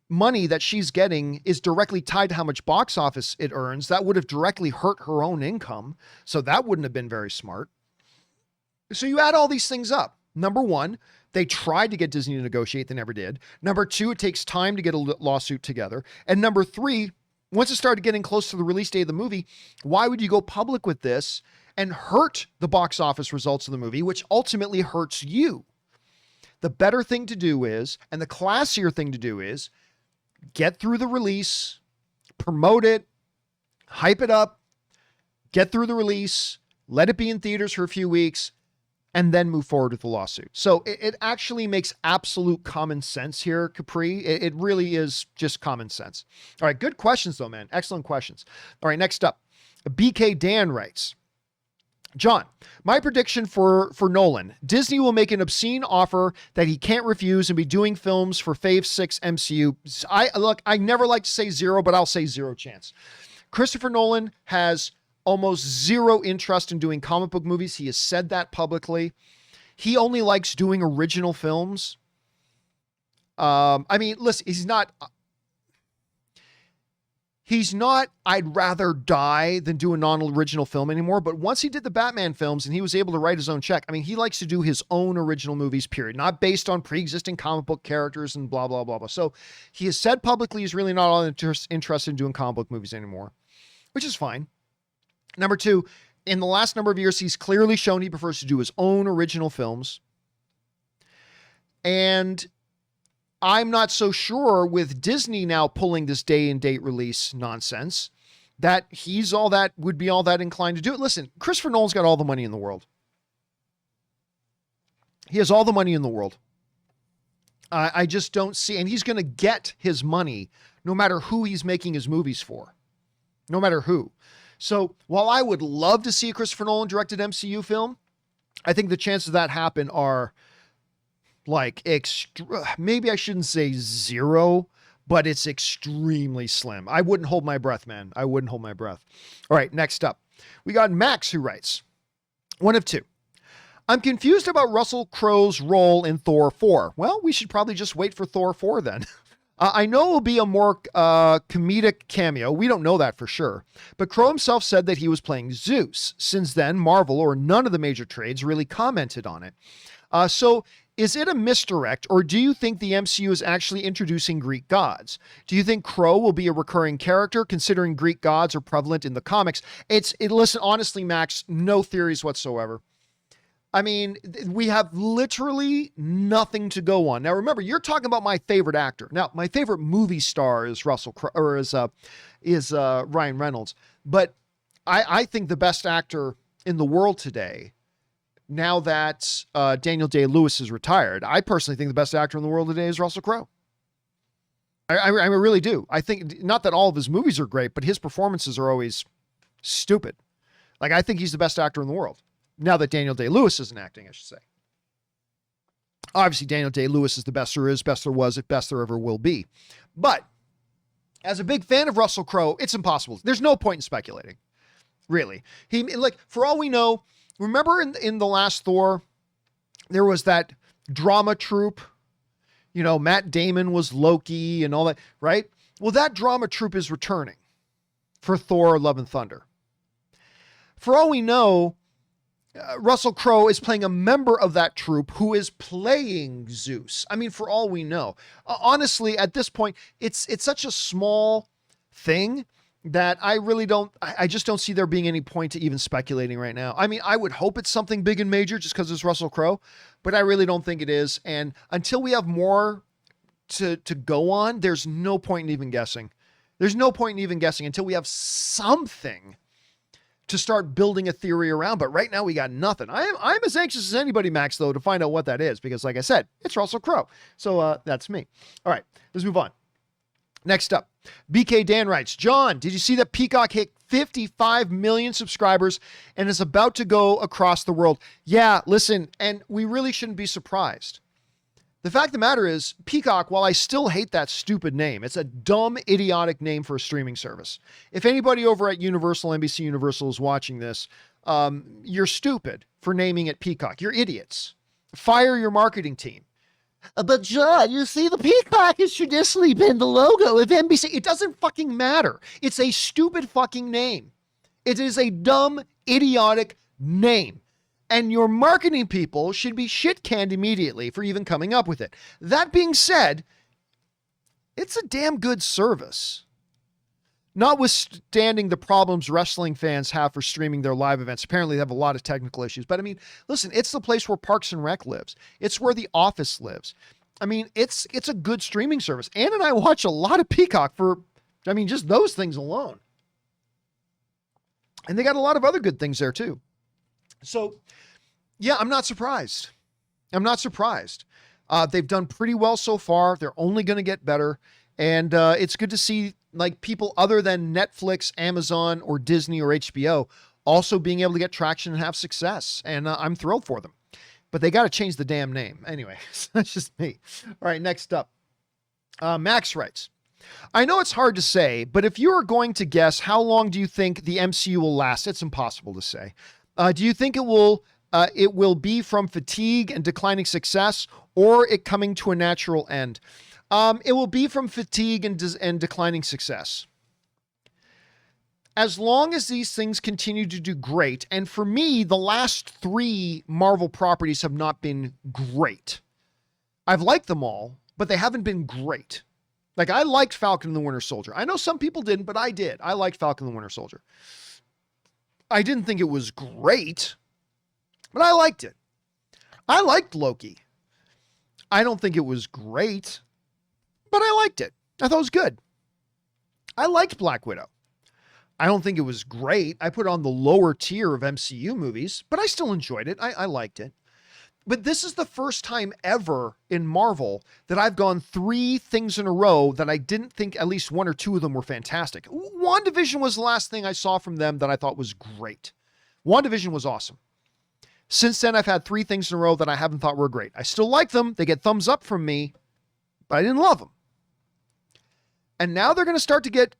money that she's getting is directly tied to how much box office it earns, that would have directly hurt her own income. So that wouldn't have been very smart. So you add all these things up. Number one, they tried to get Disney to negotiate. They never did. Number two, it takes time to get a lawsuit together. And number three, once it started getting close to the release date of the movie, why would you go public with this and hurt the box office results of the movie, which ultimately hurts you? The better thing to do is, and the classier thing to do is, get through the release, promote it, hype it up, get through the release, let it be in theaters for a few weeks, and then move forward with the lawsuit. So it actually makes absolute common sense here, Capri. It really is just common sense. All right, good questions though, man. Excellent questions. All right, next up, BK Dan writes, John, my prediction for Nolan, Disney will make an obscene offer that he can't refuse and be doing films for Phase 6 MCU. I never like to say zero, but I'll say zero chance. Christopher Nolan has almost zero interest in doing comic book movies. He has said that publicly. He only likes doing original films. I mean, listen, he's not, I'd rather die than do a non-original film anymore. But once he did the Batman films and he was able to write his own check, I mean, he likes to do his own original movies, period, not based on pre-existing comic book characters and blah, blah, blah, blah. So he has said publicly he's really not all interested in doing comic book movies anymore, which is fine. Number two, in the last number of years, he's clearly shown he prefers to do his own original films. And I'm not so sure with Disney now pulling this day and date release nonsense that would be all that inclined to do it. Listen, Christopher Nolan's got all the money in the world. He has all the money in the world. I just don't see, and he's going to get his money no matter who he's making his movies for, no matter who. So while I would love to see a Christopher Nolan directed MCU film, I think the chances of that happen are like maybe I shouldn't say zero, but it's extremely slim. I wouldn't hold my breath, man. I wouldn't hold my breath. All right, next up, we got Max, who writes, one of two. I'm confused about Russell Crowe's role in Thor 4. Well, we should probably just wait for Thor 4 then. I know it will be a more comedic cameo. We don't know that for sure. But Crowe himself said that he was playing Zeus. Since then, Marvel or none of the major trades really commented on it. So is it a misdirect, or do you think the MCU is actually introducing Greek gods? Do you think Crowe will be a recurring character, considering Greek gods are prevalent in the comics? Listen, honestly, Max, no theories whatsoever. I mean, we have literally nothing to go on. Now, remember, you're talking about my favorite actor. Now, my favorite movie star is Russell Crowe, or is Ryan Reynolds. But I think the best actor in the world today, now that Daniel Day-Lewis is retired, I personally think the best actor in the world today is Russell Crowe. I really do. I think, not that all of his movies are great, but his performances are always stupid. Like, I think he's the best actor in the world. Now that Daniel Day-Lewis isn't acting, I should say. Obviously, Daniel Day-Lewis is the best there is, best there was, best there ever will be. But as a big fan of Russell Crowe, it's impossible. There's no point in speculating, really. For all we know, remember in the last Thor, there was that drama troupe. You know, Matt Damon was Loki and all that, right? Well, that drama troupe is returning for Thor: Love and Thunder. For all we know, Russell Crowe is playing a member of that troupe who is playing Zeus. I mean, for all we know, honestly, at this point, it's such a small thing that I just don't see there being any point to even speculating right now. I mean, I would hope it's something big and major just because it's Russell Crowe, but I really don't think it is. And until we have more to go on, there's no point in even guessing. There's no point in even guessing until we have something to start building a theory around. But right now we got nothing. I'm as anxious as anybody, Max, though, to find out what that is, because like I said, it's Russell Crowe. So that's me. All right, let's move on. Next up, BK Dan writes, John, did you see that Peacock hit 55 million subscribers and is about to go across the world? Yeah, listen, and we really shouldn't be surprised. The fact of the matter is, Peacock, while I still hate that stupid name, it's a dumb, idiotic name for a streaming service. If anybody over at Universal, NBC Universal is watching this, you're stupid for naming it Peacock. You're idiots. Fire your marketing team. But John, you see, the Peacock has traditionally been the logo of NBC. It doesn't fucking matter. It's a stupid fucking name. It is a dumb, idiotic name. And your marketing people should be shit-canned immediately for even coming up with it. That being said, it's a damn good service. Notwithstanding the problems wrestling fans have for streaming their live events. Apparently they have a lot of technical issues. But I mean, listen, it's the place where Parks and Rec lives. It's where The Office lives. I mean, it's a good streaming service. Ann and I watch a lot of Peacock for, just those things alone. And they got a lot of other good things there too. So, yeah, I'm not surprised. They've done pretty well so far. They're only going to get better. And it's good to see like people other than Netflix, Amazon, or Disney or HBO also being able to get traction and have success. And I'm thrilled for them. But they got to change the damn name. Anyway, that's just me. All right, next up. Max writes, I know it's hard to say, but if you are going to guess, how long do you think the MCU will last? It's impossible to say. Do you think it will be from fatigue and declining success, or it coming to a natural end? It will be from fatigue and declining success. As long as these things continue to do great, and for me, the last 3 Marvel properties have not been great. I've liked them all, but they haven't been great. Like, I liked Falcon and the Winter Soldier. I know some people didn't, but I did. I liked Falcon and the Winter Soldier. I didn't think it was great, but I liked it. I liked Loki. I don't think it was great, but I liked it. I thought it was good. I liked Black Widow. I don't think it was great. I put it on the lower tier of MCU movies, but I still enjoyed it. I liked it. But this is the first time ever in Marvel that I've gone 3 things in a row that I didn't think at least 1 or 2 of them were fantastic. WandaVision was the last thing I saw from them that I thought was great. WandaVision was awesome. Since then, I've had 3 things in a row that I haven't thought were great. I still like them. They get thumbs up from me, but I didn't love them. And now they're going to start to get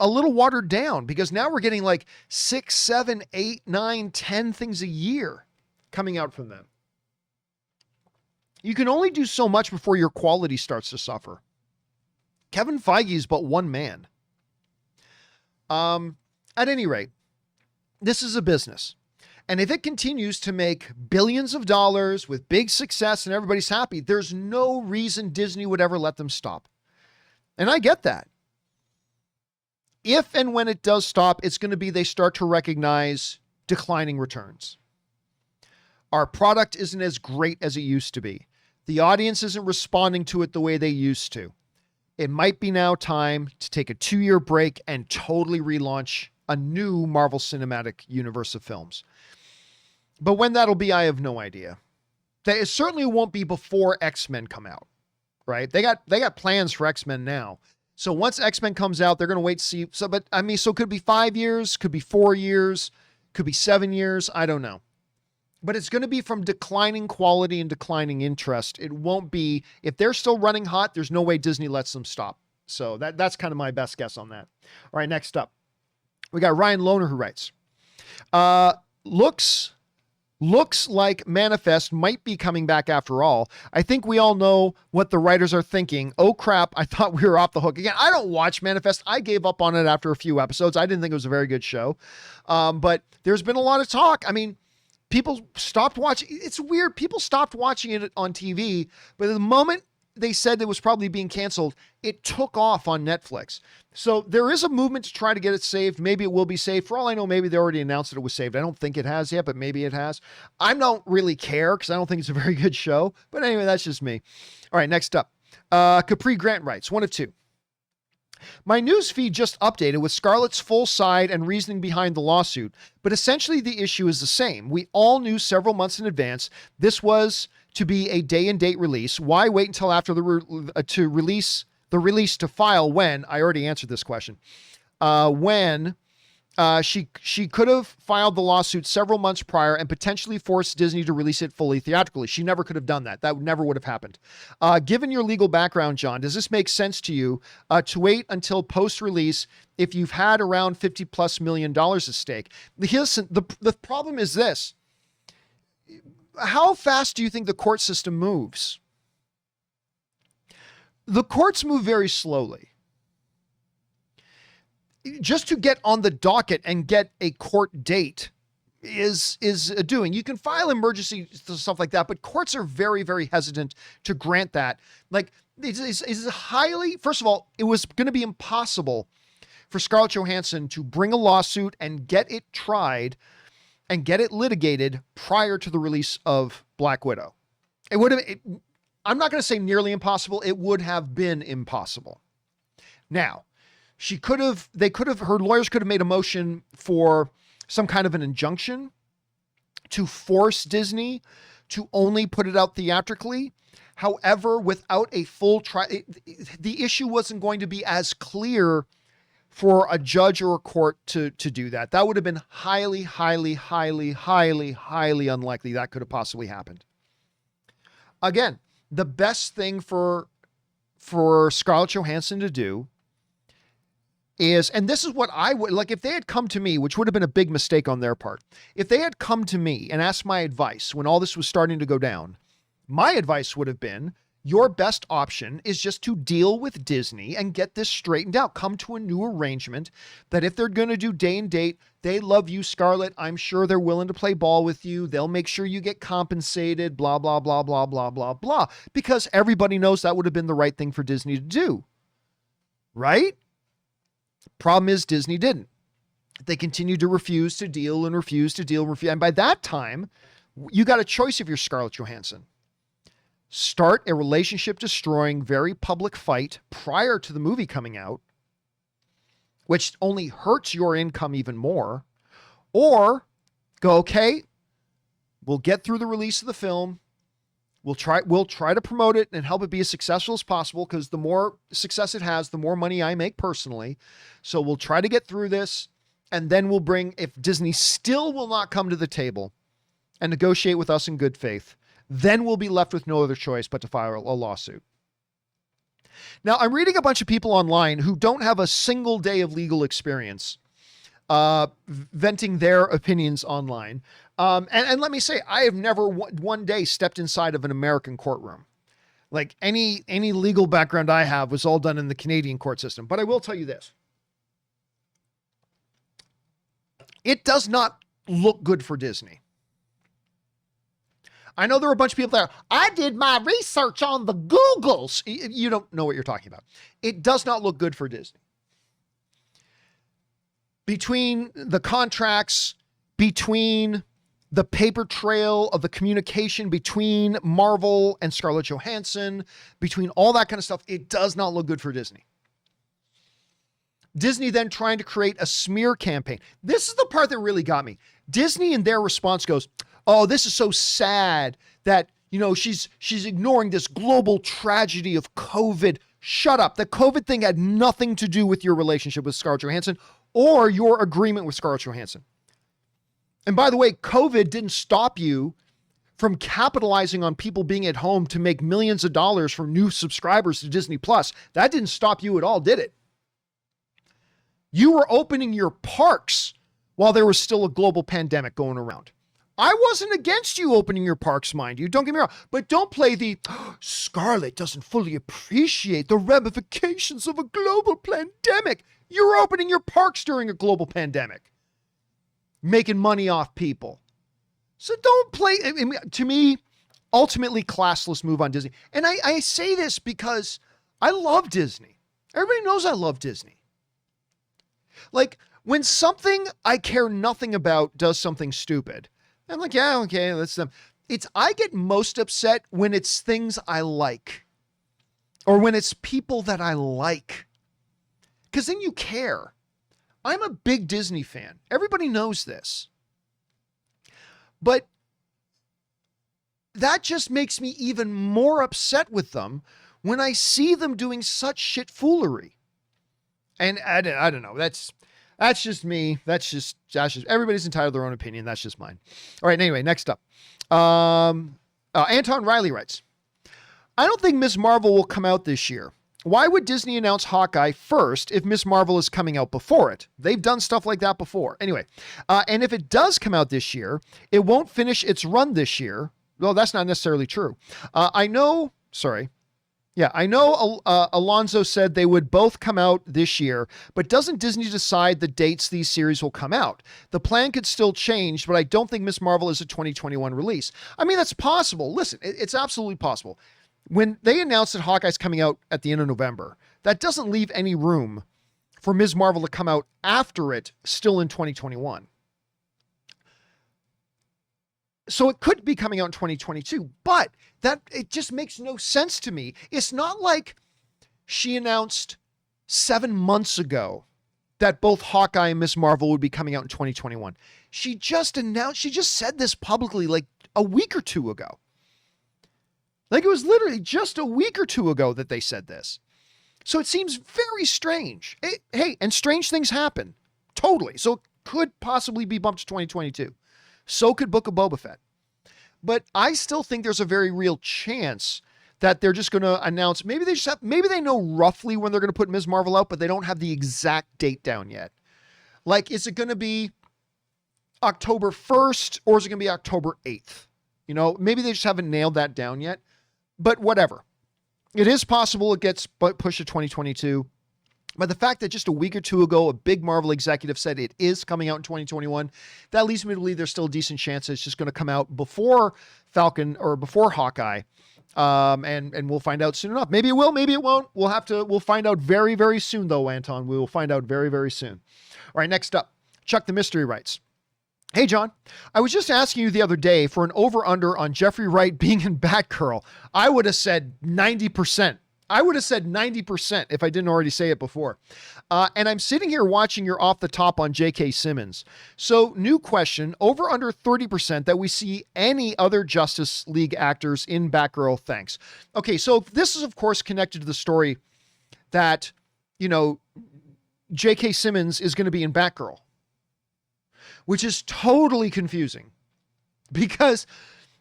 a little watered down because now we're getting like 6, 7, 8, 9, 10 things a year coming out from them. You can only do so much before your quality starts to suffer. Kevin Feige is but one man. At any rate, this is a business. And if it continues to make billions of dollars with big success and everybody's happy, there's no reason Disney would ever let them stop. And I get that. If and when it does stop, it's going to be they start to recognize declining returns. Our product isn't as great as it used to be. The audience isn't responding to it the way they used to. It might be now time to take a 2-year break and totally relaunch a new Marvel Cinematic Universe of films. But when that'll be, I have no idea. It certainly won't be before X-Men come out, right? They got plans for X-Men now. So once X-Men comes out, they're going to wait to see. So it could be 5 years, could be 4 years, could be 7 years. I don't know. But it's going to be from declining quality and declining interest. It won't be, if they're still running hot, there's no way Disney lets them stop. So that's kind of my best guess on that. All right, next up. We got Ryan Lohner who writes, looks like Manifest might be coming back after all. I think we all know what the writers are thinking. Oh crap, I thought we were off the hook again. I don't watch Manifest. I gave up on it after a few episodes. I didn't think it was a very good show. But there's been a lot of talk. I mean, people stopped watching. It's weird. People stopped watching it on TV, but the moment they said it was probably being canceled, it took off on Netflix. So there is a movement to try to get it saved. Maybe it will be saved. For all I know, maybe they already announced that it was saved. I don't think it has yet, but maybe it has. I don't really care because I don't think it's a very good show. But anyway, that's just me. All right, next up. Capri Grant writes, 1 of 2. My news feed just updated with Scarlett's full side and reasoning behind the lawsuit, but essentially the issue is the same. We all knew several months in advance this was to be a day and date release. Why wait until after to release the release to file when? I already answered this question. When she could have filed the lawsuit several months prior and potentially forced Disney to release it fully theatrically. She never could have done that. That never would have happened. Given your legal background, John, does this make sense to you to wait until post-release if you've had around $50+ million at stake? Listen, the problem is this. How fast do you think the court system moves? The courts move very slowly. Just to get on the docket and get a court date is doing. You can file emergency stuff like that, but courts are very, very hesitant to grant that. Like, it's highly, first of all, it was going to be impossible for Scarlett Johansson to bring a lawsuit and get it tried and get it litigated prior to the release of Black Widow. It would have, I'm not going to say nearly impossible. It would have been impossible. Now, her lawyers could have made a motion for some kind of an injunction to force Disney to only put it out theatrically. However, without a full trial, the issue wasn't going to be as clear for a judge or a court to do that. That would have been highly, highly, highly, highly, highly unlikely that could have possibly happened. Again, the best thing for Scarlett Johansson to do is, and this is what I would, like if they had come to me, which would have been a big mistake on their part, if they had come to me and asked my advice when all this was starting to go down, my advice would have been, your best option is just to deal with Disney and get this straightened out. Come to a new arrangement that if they're going to do day and date, they love you, Scarlett. I'm sure they're willing to play ball with you. They'll make sure you get compensated, blah, blah, blah, blah, blah, blah, blah, because everybody knows that would have been the right thing for Disney to do. Right? Problem is Disney didn't. They continued to refuse to deal and refuse to deal and refuse. And by that time, you got a choice if you're Scarlett Johansson. Start a relationship-destroying, very public fight prior to the movie coming out, which only hurts your income even more, or go, okay, we'll get through the release of the film, We'll try to promote it and help it be as successful as possible, because the more success it has, the more money I make personally. So we'll try to get through this, and then we'll bring, if Disney still will not come to the table and negotiate with us in good faith, then we'll be left with no other choice but to file a lawsuit. Now, I'm reading a bunch of people online who don't have a single day of legal experience venting their opinions online. And let me say, I have never one day stepped inside of an American courtroom. Like any legal background I have was all done in the Canadian court system. But I will tell you this. It does not look good for Disney. I know there are a bunch of people there. I did my research on the Googles. You don't know what you're talking about. It does not look good for Disney. Between the contracts, between the paper trail of the communication between Marvel and Scarlett Johansson, between all that kind of stuff, it does not look good for Disney. Disney then trying to create a smear campaign. This is the part that really got me. Disney in their response goes, oh, this is so sad that, she's ignoring this global tragedy of COVID. Shut up. The COVID thing had nothing to do with your relationship with Scarlett Johansson or your agreement with Scarlett Johansson. And by the way, COVID didn't stop you from capitalizing on people being at home to make millions of dollars from new subscribers to Disney Plus. That didn't stop you at all, did it? You were opening your parks while there was still a global pandemic going around. I wasn't against you opening your parks, mind you. Don't get me wrong. But don't play the Scarlett doesn't fully appreciate the ramifications of a global pandemic. You're opening your parks during a global pandemic, making money off people. So don't play. To me, ultimately classless move on Disney. And I say this because I love Disney. Everybody knows I love Disney. Like when something I care nothing about does something stupid, I'm like, yeah, okay, that's them. I get most upset when it's things I like or when it's people that I like, because then you care. I'm a big Disney fan. Everybody knows this. But that just makes me even more upset with them when I see them doing such shit foolery. And I don't know. That's just me. That's just everybody's entitled to their own opinion. That's just mine. All right. Anyway, next up. Anton Riley writes, I don't think Ms. Marvel will come out this year. Why would Disney announce Hawkeye first if Ms. Marvel is coming out before it? They've done stuff like that before. Anyway, and if it does come out this year, it won't finish its run this year. Well, that's not necessarily true. I know Alonzo said they would both come out this year, but doesn't Disney decide the dates these series will come out? The plan could still change, but I don't think Ms. Marvel is a 2021 release. I mean, that's possible. Listen, it's absolutely possible. When they announced that Hawkeye's coming out at the end of November, that doesn't leave any room for Ms. Marvel to come out after it still in 2021. So it could be coming out in 2022, but it just makes no sense to me. It's not like she announced 7 months ago that both Hawkeye and Ms. Marvel would be coming out in 2021. She just said this publicly like a week or two ago. Like it was literally just a week or two ago that they said this. So it seems very strange. Hey, and strange things happen. Totally. So it could possibly be bumped to 2022. So could Book of Boba Fett. But I still think there's a very real chance that they're just going to announce, maybe they know roughly when they're going to put Ms. Marvel out, but they don't have the exact date down yet. Like, is it going to be October 1st or is it going to be October 8th? Maybe they just haven't nailed that down yet, but whatever. It is possible it gets pushed to 2022. But the fact that just a week or two ago, a big Marvel executive said it is coming out in 2021, that leads me to believe there's still a decent chance it's just going to come out before Falcon or before Hawkeye. And we'll find out soon enough. Maybe it will, maybe it won't. We'll find out very, very soon though, Anton. We will find out very, very soon. All right, next up, Chuck the Mystery writes, hey, John, I was just asking you the other day for an over-under on Jeffrey Wright being in Batgirl. I would have said 90%. I would have said 90% if I didn't already say it before. And I'm sitting here watching your off the top on J.K. Simmons. So new question, over under 30% that we see any other Justice League actors in Batgirl. Thanks. Okay. So this is of course connected to the story that, you know, J.K. Simmons is going to be in Batgirl, which is totally confusing because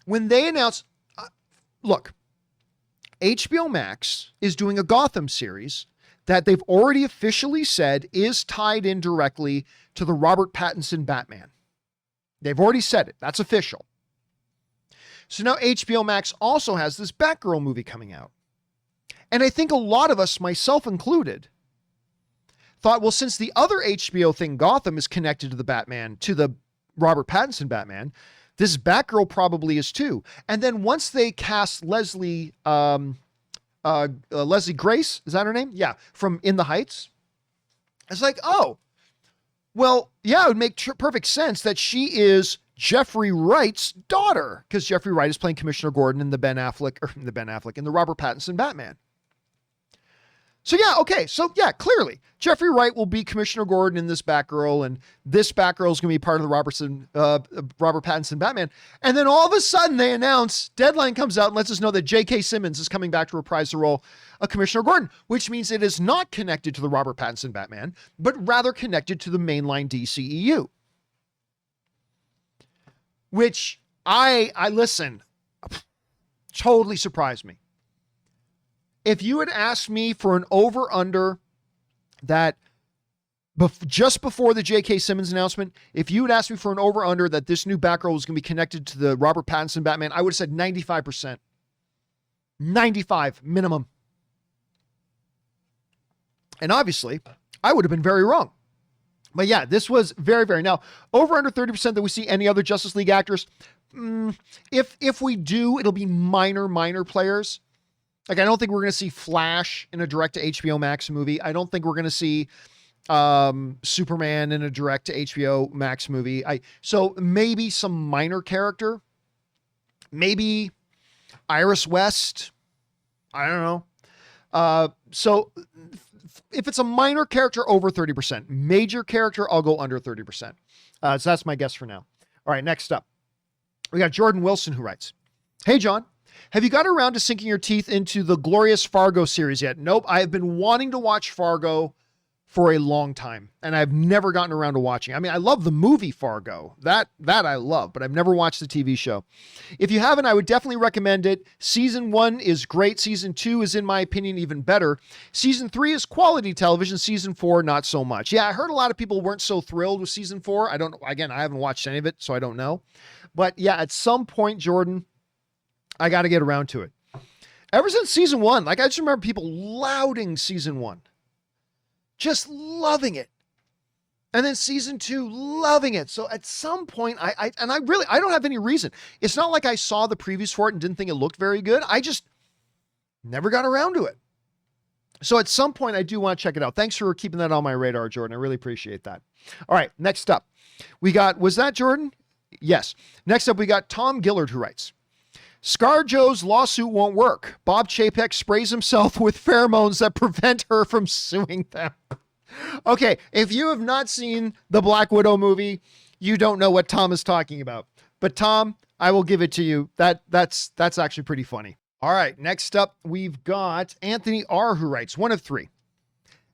when they announced, look, HBO Max is doing a Gotham series that they've already officially said is tied in directly to the Robert Pattinson Batman. They've already said it. That's official. So now HBO Max also has this Batgirl movie coming out. And I think a lot of us, myself included, thought, well, since the other HBO thing, Gotham, is connected to the Batman, to the Robert Pattinson Batman, this Batgirl probably is too. And then once they cast Leslie Grace, is that her name? Yeah, from In the Heights. It's like, oh, well, yeah, it would make perfect sense that she is Jeffrey Wright's daughter, because Jeffrey Wright is playing Commissioner Gordon in the in the Robert Pattinson Batman. So yeah, okay. So yeah, clearly Jeffrey Wright will be Commissioner Gordon in this Batgirl, and this Batgirl is going to be part of the Robert Pattinson Batman. And then all of a sudden they announce, Deadline comes out and lets us know that J.K. Simmons is coming back to reprise the role of Commissioner Gordon, which means it is not connected to the Robert Pattinson Batman, but rather connected to the mainline DCEU. Which I listen, totally surprised me. If you had asked me for an over-under that just before the J.K. Simmons announcement, if you had asked me for an over-under that this new Batgirl was going to be connected to the Robert Pattinson Batman, I would have said 95%. 95 minimum. And obviously, I would have been very wrong. But yeah, this was very, very... Now, over under 30% that we see any other Justice League actors. If we do, it'll be minor players. Like, I don't think we're going to see Flash in a direct to HBO Max movie. I don't think we're going to see Superman in a direct to HBO Max movie. So maybe some minor character, maybe Iris West. I don't know. So if it's a minor character, over 30%, major character, I'll go under 30%. So that's my guess for now. All right. Next up, we got Jordan Wilson who writes, "Hey, John, have you got around to sinking your teeth into the glorious Fargo series yet?" Nope. I have been wanting to watch Fargo for a long time, and I've never gotten around to watching. I mean, I love the movie Fargo. That I love, but I've never watched the TV show. If you haven't, I would definitely recommend it. Season 1 is great. Season 2 is, in my opinion, even better. Season 3 is quality television. Season 4, not so much. Yeah, I heard a lot of people weren't so thrilled with season 4. I haven't watched any of it, so I don't know. But yeah, at some point, Jordan, I got to get around to it. Ever since season 1, like I just remember people lauding season 1, just loving it. And then season 2, loving it. So at some point, I don't have any reason. It's not like I saw the previews for it and didn't think it looked very good. I just never got around to it. So at some point, I do want to check it out. Thanks for keeping that on my radar, Jordan. I really appreciate that. All right, next up, we got, was that Jordan? Yes. Next up, we got Tom Gillard who writes, "ScarJo's lawsuit won't work. Bob Chapek sprays himself with pheromones that prevent her from suing them." Okay, if you have not seen the Black Widow movie, you don't know what Tom is talking about. But Tom, I will give it to you. That's actually pretty funny. All right, next up, we've got Anthony R. who writes, "One of 3.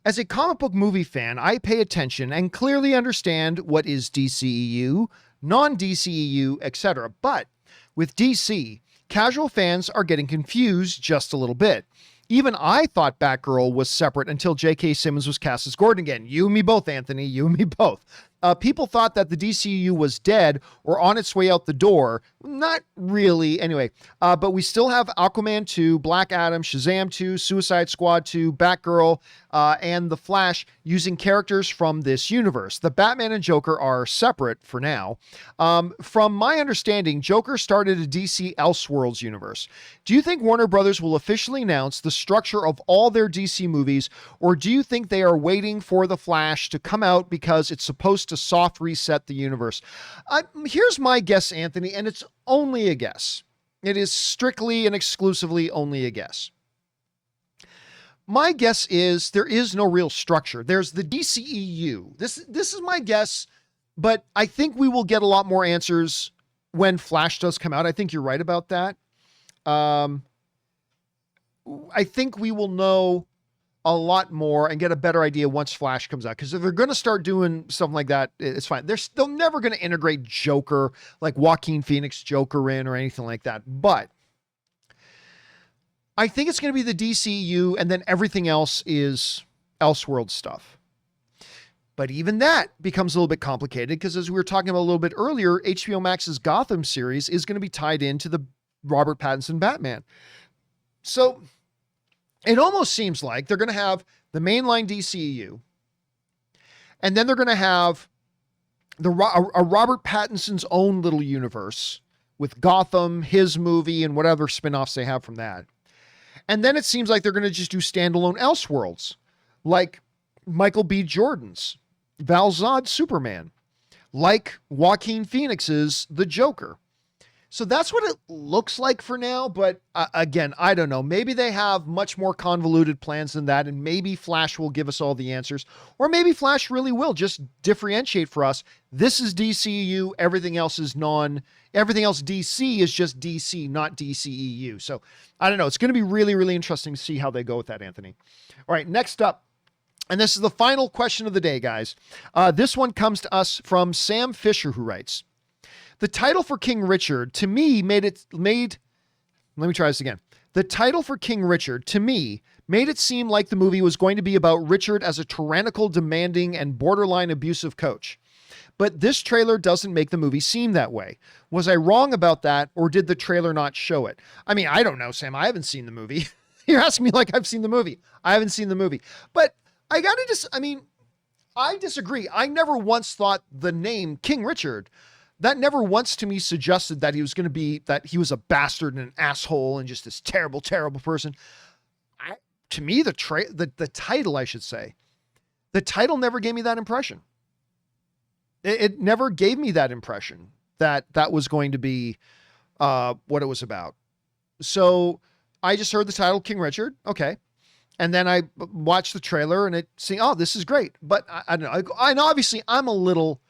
As a comic book movie fan, I pay attention and clearly understand what is DCEU, non-DCEU, etc. But with DC, casual fans are getting confused just a little bit. Even I thought Batgirl was separate until J.K. Simmons was cast as Gordon again. You and me both, Anthony. You and me both. People thought that the DCU was dead or on its way out the door. Not really. Anyway, but we still have Aquaman 2, Black Adam, Shazam 2, Suicide Squad 2, Batgirl, and The Flash using characters from this universe. The Batman and Joker are separate for now. From my understanding, Joker started a DC Elseworlds universe. Do you think Warner Brothers will officially announce the structure of all their DC movies, or do you think they are waiting for The Flash to come out because it's supposed to soft reset the universe? Here's my guess, Anthony, and it's only a guess. It is strictly and exclusively only a guess. My guess is there is no real structure. There's the DCEU. This is my guess, but I think we will get a lot more answers when Flash does come out. I think you're right about that. I think we will know a lot more and get a better idea once Flash comes out. Because if they're going to start doing something like that, it's fine. They're still never going to integrate Joker, like Joaquin Phoenix Joker in or anything like that. But I think it's going to be the DCU, and then everything else is Elseworld stuff. But even that becomes a little bit complicated because, as we were talking about a little bit earlier, HBO Max's Gotham series is going to be tied into the Robert Pattinson Batman. So it almost seems like they're going to have the mainline DCEU, and then they're going to have a Robert Pattinson's own little universe with Gotham, his movie, and whatever spinoffs they have from that. And then it seems like they're going to just do standalone Elseworlds, like Michael B. Jordan's Val Zod's Superman, like Joaquin Phoenix's The Joker. So that's what it looks like for now. But again, I don't know. Maybe they have much more convoluted plans than that. And maybe Flash will give us all the answers. Or maybe Flash really will just differentiate for us. This is DCU. Everything else is everything else DC is just DC, not DCEU. So I don't know. It's going to be really, really interesting to see how they go with that, Anthony. All right, next up. And this is the final question of the day, guys. This one comes to us from Sam Fisher, who writes, the title for King Richard to me let me try this again. The title for King Richard to me made it seem like the movie was going to be about Richard as a tyrannical, demanding, and borderline abusive coach. But this trailer doesn't make the movie seem that way. Was I wrong about that, or did the trailer not show it? I mean, I don't know, Sam. I haven't seen the movie. You're asking me like I've seen the movie. I haven't seen the movie. But I disagree. I never once thought the name King Richard, that never once to me suggested that he was going to be, that he was a bastard and an asshole and just this terrible, terrible person. To me, the title, I should say, the title never gave me that impression. It never gave me that impression that that was going to be what it was about. So I just heard the title King Richard. Okay. And then I watched the trailer and it seemed, oh, this is great. But I don't know. And obviously I'm a little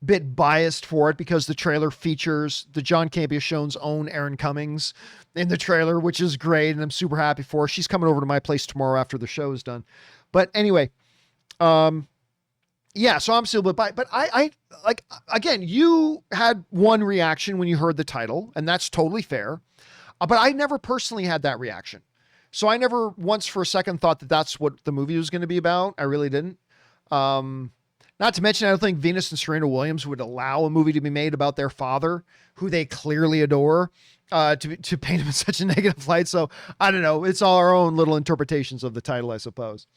bit biased for it because the trailer features the John Campea Show's own Erin Cummings in the trailer, which is great. And I'm super happy for her. She's coming over to my place tomorrow after the show is done. But anyway, yeah, so I'm still a bit biased. But I like, again, you had one reaction when you heard the title, and that's totally fair. But I never personally had that reaction. So I never once for a second thought that that's what the movie was going to be about. I really didn't. Not to mention, I don't think Venus and Serena Williams would allow a movie to be made about their father, who they clearly adore, to paint him in such a negative light. So I don't know. It's all our own little interpretations of the title, I suppose.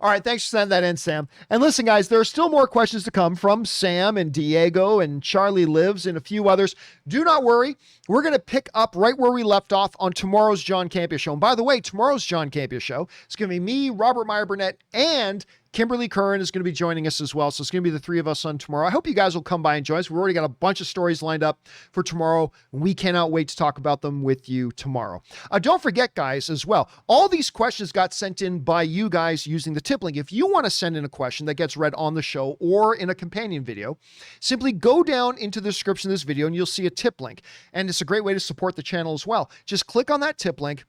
All right. Thanks for sending that in, Sam. And listen, guys, there are still more questions to come from Sam and Diego and Charlie Lives and a few others. Do not worry. We're going to pick up right where we left off on tomorrow's John Campea Show. And by the way, tomorrow's John Campea Show is going to be me, Robert Meyer Burnett, and Kimberly Curran is going to be joining us as well. So it's going to be the three of us on tomorrow. I hope you guys will come by and join us. We've already got a bunch of stories lined up for tomorrow. We cannot wait to talk about them with you tomorrow. Don't forget, guys, as well, all these questions got sent in by you guys using the tip link. If you want to send in a question that gets read on the show or in a companion video, simply go down into the description of this video and you'll see a tip link. And it's a great way to support the channel as well. Just click on that tip link,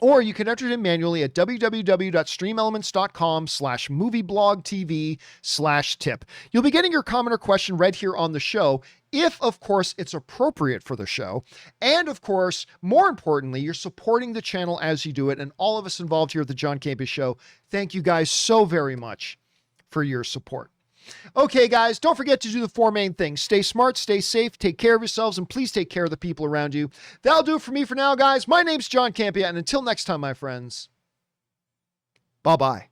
or you can enter it in manually at www.streamelements.com/movieblogtv/tip. You'll be getting your comment or question read here on the show, if, of course, it's appropriate for the show. And, of course, more importantly, you're supporting the channel as you do it. And all of us involved here at the John Campea Show, thank you guys so very much for your support. Okay, guys, don't forget to do the four main things. Stay smart, stay safe, take care of yourselves, and please take care of the people around you. That'll do it for me for now, guys. My name's John Campea, and until next time, my friends, bye-bye.